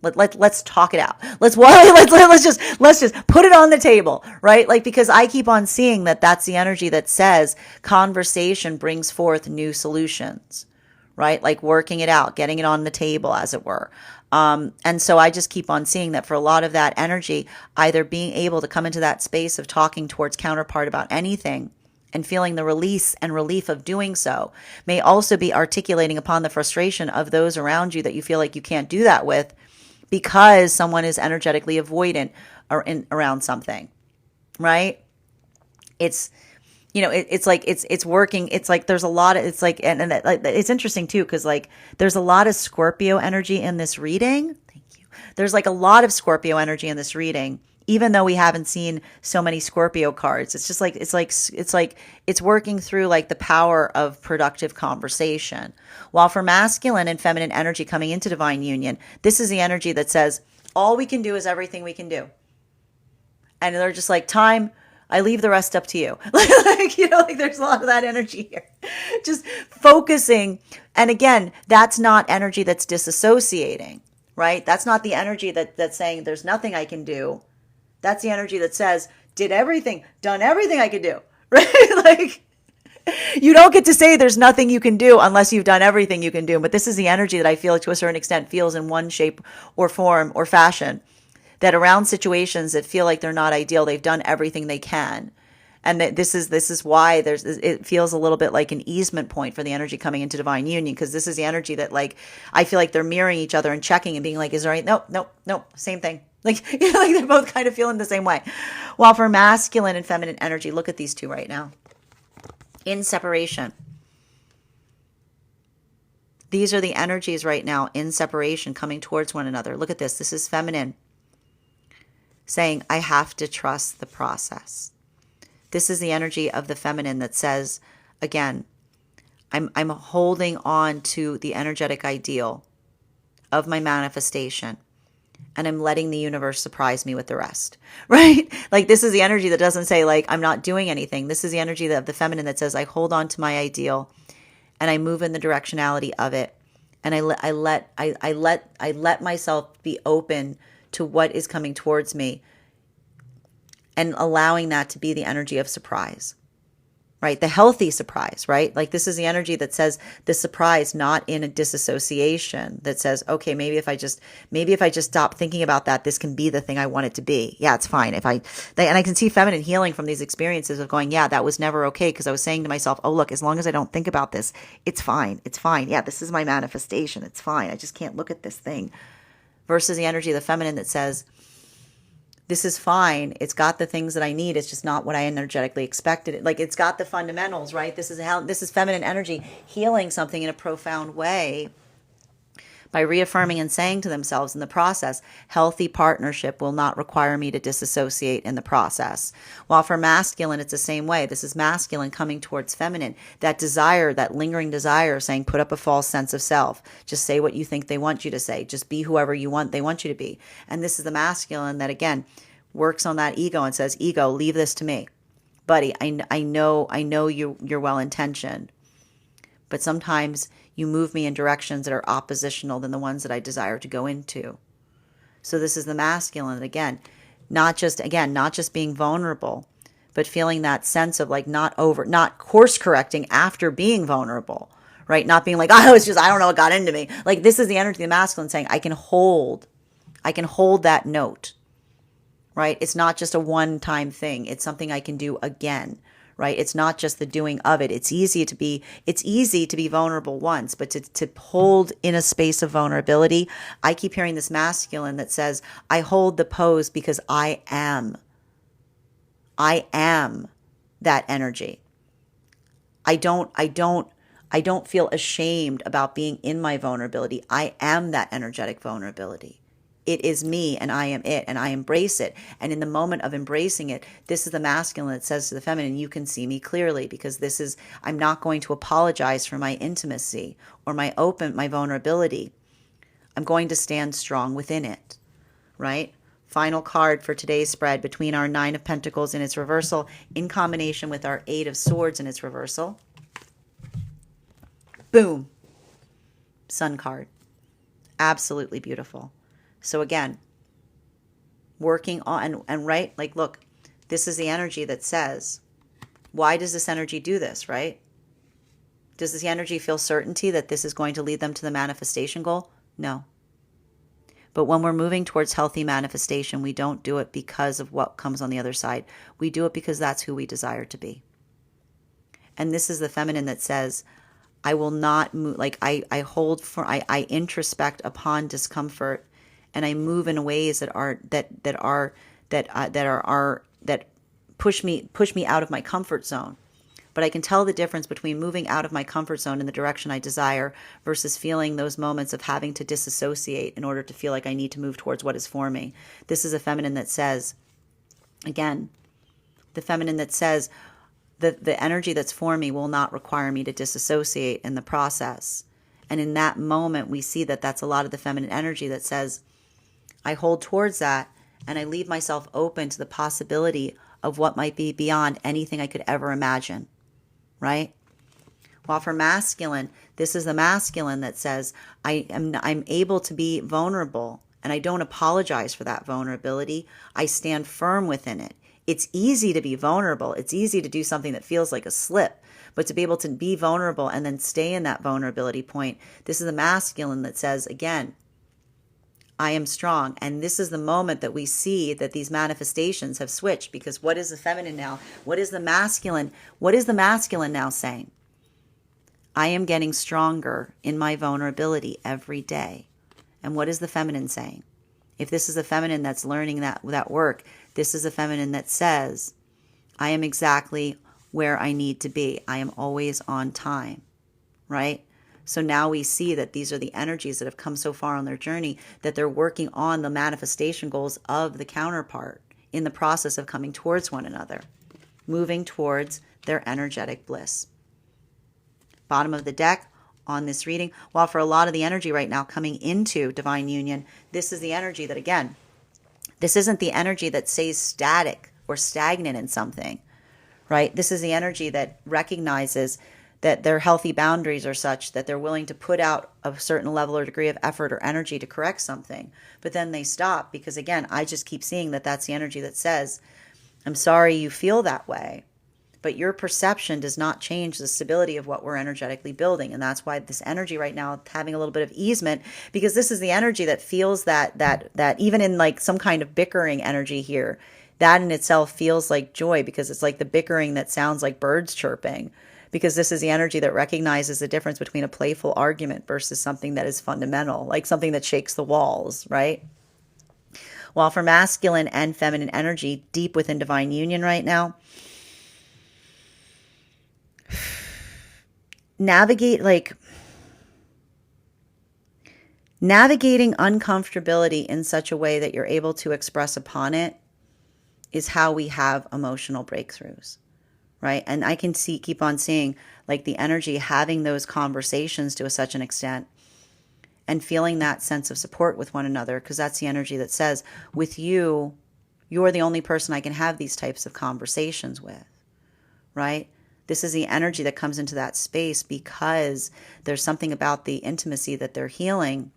Let's talk it out. Let's just put it on the table, right? Like, because I keep on seeing that that's the energy that says conversation brings forth new solutions, right? Like working it out, getting it on the table, as it were. And so I just keep on seeing that for a lot of that energy, either being able to come into that space of talking towards counterpart about anything and feeling the release and relief of doing so may also be articulating upon the frustration of those around you that you feel like you can't do that with, because someone is energetically avoidant or around something, right? It's, you know, it's like, it's working. It's like, there's a lot of, it's like, and it's interesting too, because like, there's a lot of Scorpio energy in this reading. Thank you. There's like a lot of Scorpio energy in this reading, even though we haven't seen so many Scorpio cards. It's just like, it's working through like the power of productive conversation. While for masculine and feminine energy coming into divine union, this is the energy that says, all we can do is everything we can do. And they're just like, time, I leave the rest up to you. Like, you know, like there's a lot of that energy here. Just focusing. And again, that's not energy that's disassociating, right? That's not the energy that's saying there's nothing I can do. That's the energy that says, done everything I could do, right? Like, you don't get to say there's nothing you can do unless you've done everything you can do. But this is the energy that I feel to a certain extent feels in one shape or form or fashion, that around situations that feel like they're not ideal, they've done everything they can. And that this is why it feels a little bit like an easement point for the energy coming into divine union, because this is the energy that like I feel like they're mirroring each other and checking and being like, is there any, nope, same thing. Like, you know, like they're both kind of feeling the same way. While for masculine and feminine energy, look at these two right now. In separation. These are the energies right now in separation coming towards one another. Look at this. This is feminine saying, I have to trust the process. This is the energy of the feminine that says, again, I'm holding on to the energetic ideal of my manifestation. And I'm letting the universe surprise me with the rest, right? Like this is the energy that doesn't say like, I'm not doing anything. This is the energy of the feminine that says, I hold on to my ideal and I move in the directionality of it. And I let myself be open to what is coming towards me and allowing that to be the energy of surprise, right? The healthy surprise, right? Like this is the energy that says the surprise, not in a disassociation that says, okay, maybe if I just stop thinking about that, this can be the thing I want it to be. Yeah, it's fine. And I can see feminine healing from these experiences of going, yeah, that was never okay. Cause I was saying to myself, oh, look, as long as I don't think about this, it's fine. It's fine. Yeah, this is my manifestation. It's fine. I just can't look at this thing. Versus the energy of the feminine that says, this is fine. It's got the things that I need. It's just not what I energetically expected. Like it's got the fundamentals, right? This is feminine energy healing something in a profound way by reaffirming and saying to themselves in the process, healthy partnership will not require me to disassociate in the process. While for masculine, it's the same way. This is masculine coming towards feminine. That desire, that lingering desire saying, put up a false sense of self. Just say what you think they want you to say. Just be whoever they want you to be. And this is the masculine that, again, works on that ego and says, ego, leave this to me. Buddy, I know you're well-intentioned. But sometimes you move me in directions that are oppositional than the ones that I desire to go into. So this is the masculine, again, not just being vulnerable, but feeling that sense of like not course correcting after being vulnerable, right? Not being like, oh, it's just, I don't know what got into me. Like this is the energy of the masculine saying, I can hold that note, right? It's not just a one-time thing. It's something I can do again. Right? It's not just the doing of it. It's easy to be vulnerable once, but to hold in a space of vulnerability, I keep hearing this masculine that says, I hold the pose because I am that energy. I don't feel ashamed about being in my vulnerability. I am that energetic vulnerability. It is me and I am it and I embrace it. And in the moment of embracing it, this is the masculine that says to the feminine, you can see me clearly because I'm not going to apologize for my intimacy or my vulnerability. I'm going to stand strong within it, right? Final card for today's spread between our 9 of Pentacles in its reversal in combination with our 8 of Swords in its reversal. Boom. Sun card. Absolutely beautiful. So again, working on, and right, like, look, this is the energy that says, why does this energy do this, right? Does this energy feel certainty that this is going to lead them to the manifestation goal? No. But when we're moving towards healthy manifestation, we don't do it because of what comes on the other side. We do it because that's who we desire to be. And this is the feminine that says, I will not move, like I introspect upon discomfort. And I move in ways that push me out of my comfort zone. But I can tell the difference between moving out of my comfort zone in the direction I desire versus feeling those moments of having to disassociate in order to feel like I need to move towards what is for me. This is a feminine that says, again, the feminine that says the energy that's for me will not require me to disassociate in the process. And in that moment, we see that that's a lot of the feminine energy that says, I hold towards that and I leave myself open to the possibility of what might be beyond anything I could ever imagine, right? While for masculine, this is the masculine that says, I'm able to be vulnerable and I don't apologize for that vulnerability. I stand firm within it. It's easy to be vulnerable. It's easy to do something that feels like a slip, but to be able to be vulnerable and then stay in that vulnerability point, this is the masculine that says, again, I am strong. And this is the moment that we see that these manifestations have switched, because what is the feminine now? What is the masculine? What is the masculine now saying? I am getting stronger in my vulnerability every day. And what is the feminine saying? If this is a feminine that's learning that work, this is a feminine that says, I am exactly where I need to be. I am always on time, right? So now we see that these are the energies that have come so far on their journey that they're working on the manifestation goals of the counterpart in the process of coming towards one another, moving towards their energetic bliss. Bottom of the deck, on this reading. While for a lot of the energy right now coming into divine union, this is the energy that, again, this isn't the energy that stays static or stagnant in something, right? This is the energy that recognizes that their healthy boundaries are such that they're willing to put out a certain level or degree of effort or energy to correct something. But then they stop because, again, I just keep seeing that that's the energy that says, I'm sorry you feel that way, but your perception does not change the stability of what we're energetically building. And that's why this energy right now having a little bit of easement, because this is the energy that feels that even in like some kind of bickering energy here, that in itself feels like joy, because it's like the bickering that sounds like birds chirping, because this is the energy that recognizes the difference between a playful argument versus something that is fundamental, like something that shakes the walls, right? While for masculine and feminine energy deep within divine union right now, navigating uncomfortability in such a way that you're able to express upon it is how we have emotional breakthroughs, right? And I can keep on seeing like the energy having those conversations to such an extent and feeling that sense of support with one another, because that's the energy that says, with you, you're the only person I can have these types of conversations with, right? This is the energy that comes into that space because there's something about the intimacy that they're healing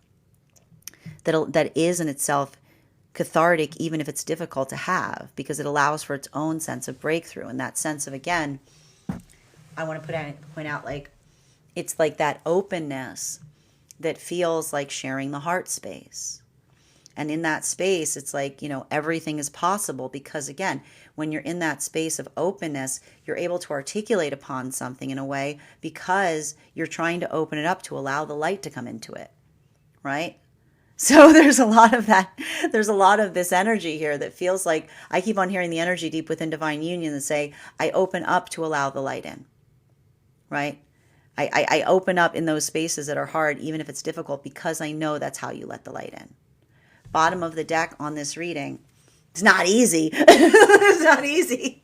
that is in itself cathartic, even if it's difficult to have, because it allows for its own sense of breakthrough. And that sense of, again, I want to point out, like, it's like that openness that feels like sharing the heart space. And in that space, it's like, everything is possible because, again, when you're in that space of openness, you're able to articulate upon something in a way because you're trying to open it up to allow the light to come into it, right? So there's a lot of that. There's a lot of this energy here that feels like I keep on hearing the energy deep within divine union that say, I open up to allow the light in, right? I open up in those spaces that are hard, even if it's difficult, because I know that's how you let the light in. Bottom of the deck on this reading. It's not easy. It's not easy.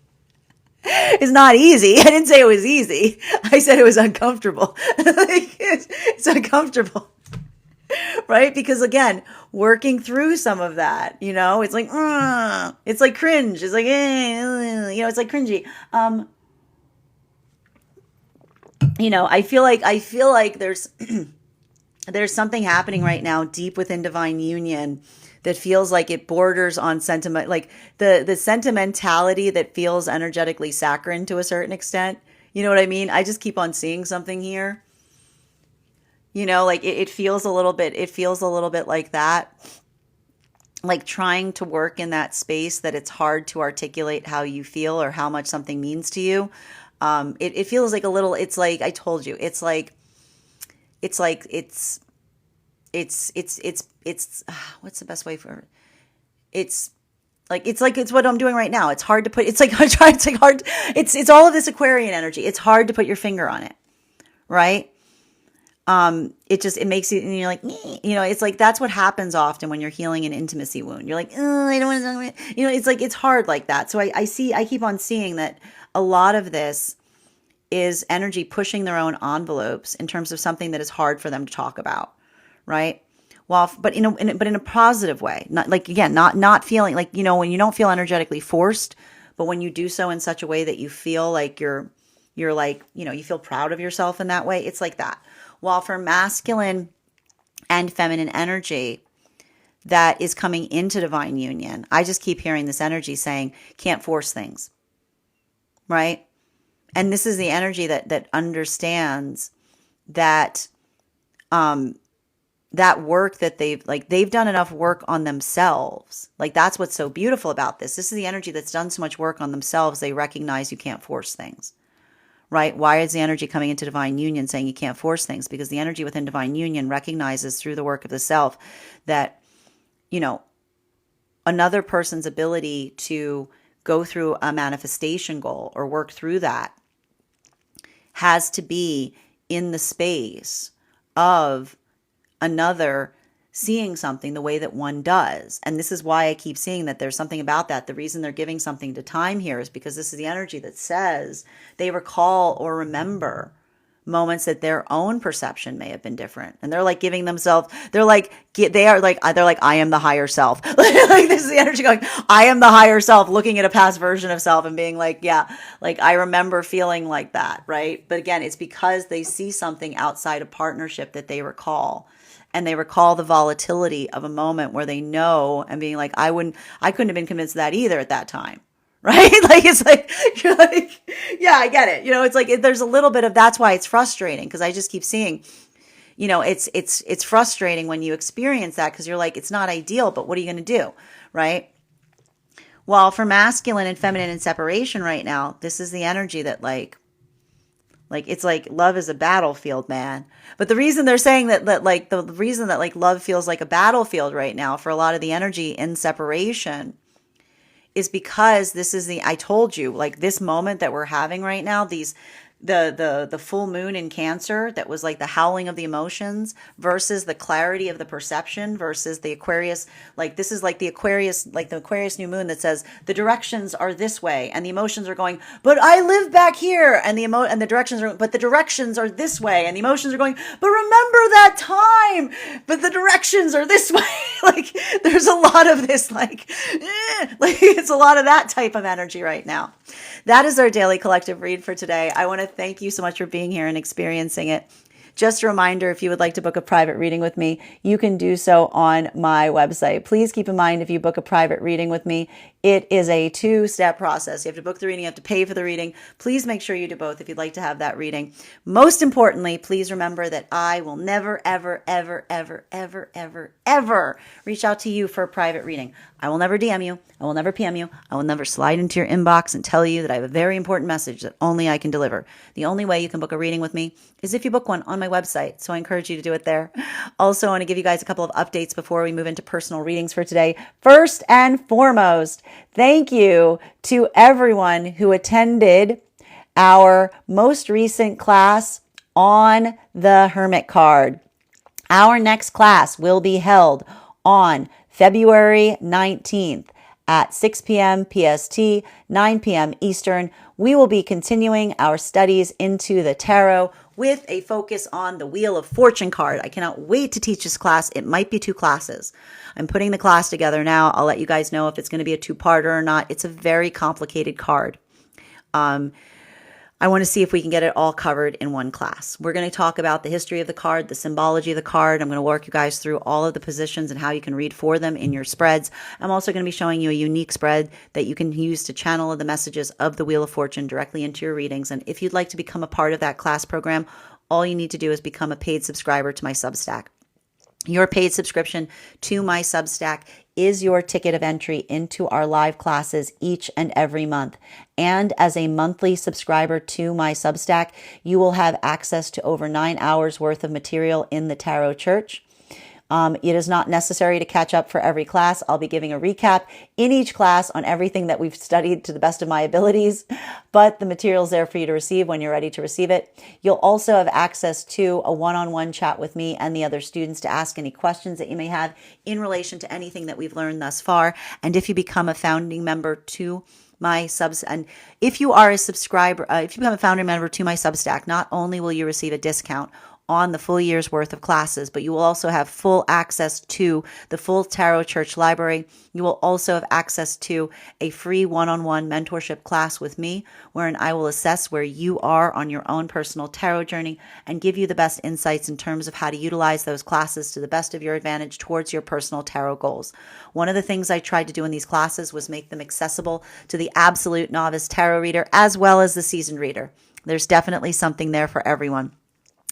It's not easy. I didn't say it was easy. I said it was uncomfortable. It's uncomfortable. Right? Because again, working through some of that, it's like, it's like cringe. It's like, it's like cringy. I feel like there's there's something happening right now deep within divine union that feels like it borders on sentiment, like the sentimentality that feels energetically saccharine to a certain extent. You know what I mean? I just keep on seeing something here. Like it feels a little bit like that. Like trying to work in that space that it's hard to articulate how you feel or how much something means to you. It feels like a little, it's like, I told you, it's what's the best way for it? It's what I'm doing right now. It's hard to put, it's all of this Aquarian energy. It's hard to put your finger on it. Right. It makes you, and you're like, it's like, that's what happens often when you're healing an intimacy wound. You're like, oh, I don't want to talk about it. It's like, it's hard like that. So I keep on seeing that a lot of this is energy pushing their own envelopes in terms of something that is hard for them to talk about. Right. But in a positive way, not like, again, not feeling like, when you don't feel energetically forced, but when you do so in such a way that you feel like you're like, you feel proud of yourself in that way. It's like that. While for masculine and feminine energy that is coming into divine union, I just keep hearing this energy saying, can't force things, right? And this is the energy that understands that that work that they've done enough work on themselves. Like, that's what's so beautiful about this. This is the energy that's done so much work on themselves, they recognize you can't force things. Right? Why is the energy coming into divine union saying you can't force things? Because the energy within divine union recognizes through the work of the self that, another person's ability to go through a manifestation goal or work through that has to be in the space of another seeing something the way that one does. And this is why I keep seeing that there's something about that. The reason they're giving something to time here is because this is the energy that says they recall or remember moments that their own perception may have been different. And they're like giving themselves, I am the higher self. Like this is the energy going, I am the higher self, looking at a past version of self and being like, yeah, like I remember feeling like that, right? But again, it's because they see something outside of partnership that they recall. And they recall the volatility of a moment where they know and being like, I couldn't have been convinced of that either at that time. Right? Like, it's like, you're like, yeah, I get it. It's like, there's a little bit of, that's why it's frustrating. Cause I just keep seeing, it's frustrating when you experience that. Cause you're like, it's not ideal, but what are you going to do? Right. Well, for masculine and feminine in separation right now, this is the energy that like it's like love is a battlefield, man. But the reason they're saying that the reason that like love feels like a battlefield right now for a lot of the energy in separation is because this is I told you, like this moment that we're having right now, the full moon in Cancer, that was like the howling of the emotions versus the clarity of the perception versus the Aquarius. Like this is like the Aquarius new moon that says the directions are this way and the emotions are going, but I live back here, and the directions are, but the directions are this way, and the emotions are going, but remember that time, but the directions are this way. Like there's a lot of this like it's a lot of that type of energy right now. That is our daily collective read for today. I want to thank you so much for being here and experiencing it. Just a reminder, if you would like to book a private reading with me, you can do so on my website. Please keep in mind, if you book a private reading with me, it is a 2-step process. You have to book the reading, you have to pay for the reading. Please make sure you do both if you'd like to have that reading. Most importantly, please remember that I will never, ever, ever, ever, ever, ever, ever reach out to you for a private reading. I will never DM you. I will never PM you. I will never slide into your inbox and tell you that I have a very important message that only I can deliver. The only way you can book a reading with me is if you book one on my website. So I encourage you to do it there. Also, I want to give you guys a couple of updates before we move into personal readings for today. First and foremost, thank you to everyone who attended our most recent class on the Hermit card. Our next class will be held on February 19th at 6 p.m. PST, 9 p.m. Eastern. We will be continuing our studies into the tarot with a focus on the Wheel of Fortune card. I cannot wait to teach this class. It might be 2 classes. I'm putting the class together now. I'll let you guys know if it's going to be a 2-parter or not. It's a very complicated card. I want to see if we can get it all covered in one class. We're going to talk about the history of the card, the symbology of the card. I'm going to work you guys through all of the positions and how you can read for them in your spreads. I'm also going to be showing you a unique spread that you can use to channel the messages of the Wheel of Fortune directly into your readings. And if you'd like to become a part of that class program, all you need to do is become a paid subscriber to my Substack. Your paid subscription to my Substack is your ticket of entry into our live classes each and every month. And as a monthly subscriber to my Substack, you will have access to over 9 hours worth of material in the Tarot Church. It is not necessary to catch up for every class. I'll be giving a recap in each class on everything that we've studied to the best of my abilities, but the material is there for you to receive when you're ready to receive it. You'll also have access to a one-on-one chat with me and the other students to ask any questions that you may have in relation to anything that we've learned thus far. And if you become a founding member to my subs, and if you are a subscriber, if you become a founding member to my Substack, not only will you receive a discount on the full year's worth of classes, but you will also have full access to the full Tarot Church library. You will also have access to a free one-on-one mentorship class with me, wherein I will assess where you are on your own personal tarot journey and give you the best insights in terms of how to utilize those classes to the best of your advantage towards your personal tarot goals. One of the things I tried to do in these classes was make them accessible to the absolute novice tarot reader as well as the seasoned reader. There's definitely something there for everyone.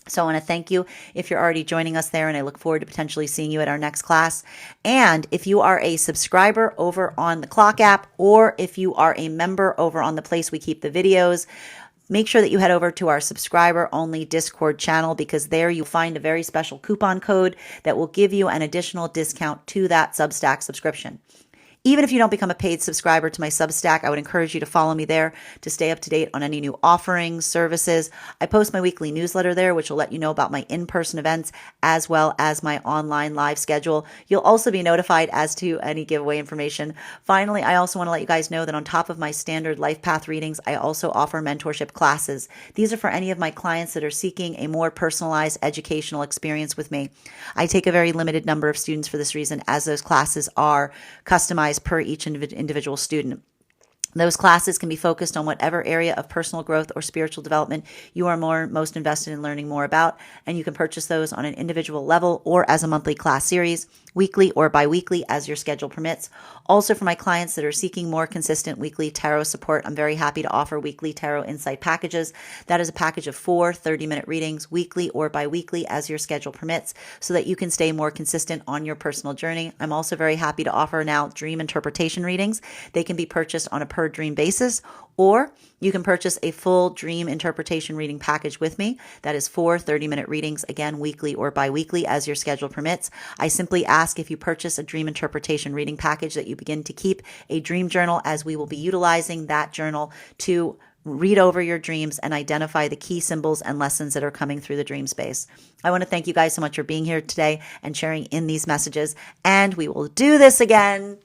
So I want to thank you if you're already joining us there, and I look forward to potentially seeing you at our next class. And if you are a subscriber over on the Clock app, or if you are a member over on the place we keep the videos, make sure that you head over to our subscriber-only Discord channel, because there you'll find a very special coupon code that will give you an additional discount to that Substack subscription. Even if you don't become a paid subscriber to my Substack, I would encourage you to follow me there to stay up to date on any new offerings, services. I post my weekly newsletter there, which will let you know about my in-person events as well as my online live schedule. You'll also be notified as to any giveaway information. Finally, I also want to let you guys know that on top of my standard life path readings, I also offer mentorship classes. These are for any of my clients that are seeking a more personalized educational experience with me. I take a very limited number of students for this reason, as those classes are customized per each individual student. Those classes can be focused on whatever area of personal growth or spiritual development you are most invested in learning more about, and you can purchase those on an individual level or as a monthly class series, weekly or bi-weekly as your schedule permits. Also, for my clients that are seeking more consistent weekly tarot support, I'm very happy to offer weekly tarot insight packages. That is a package of 4 30-minute readings, weekly or bi-weekly as your schedule permits, so that you can stay more consistent on your personal journey. I'm also very happy to offer now dream interpretation readings. They can be purchased on a per dream basis, or you can purchase a full dream interpretation reading package with me. That is 4 30-minute readings, again, weekly or bi-weekly as your schedule permits. I simply ask, if you purchase a dream interpretation reading package, that you begin to keep a dream journal, as we will be utilizing that journal to read over your dreams and identify the key symbols and lessons that are coming through the dream space. I want to thank you guys so much for being here today and sharing in these messages, and we will do this again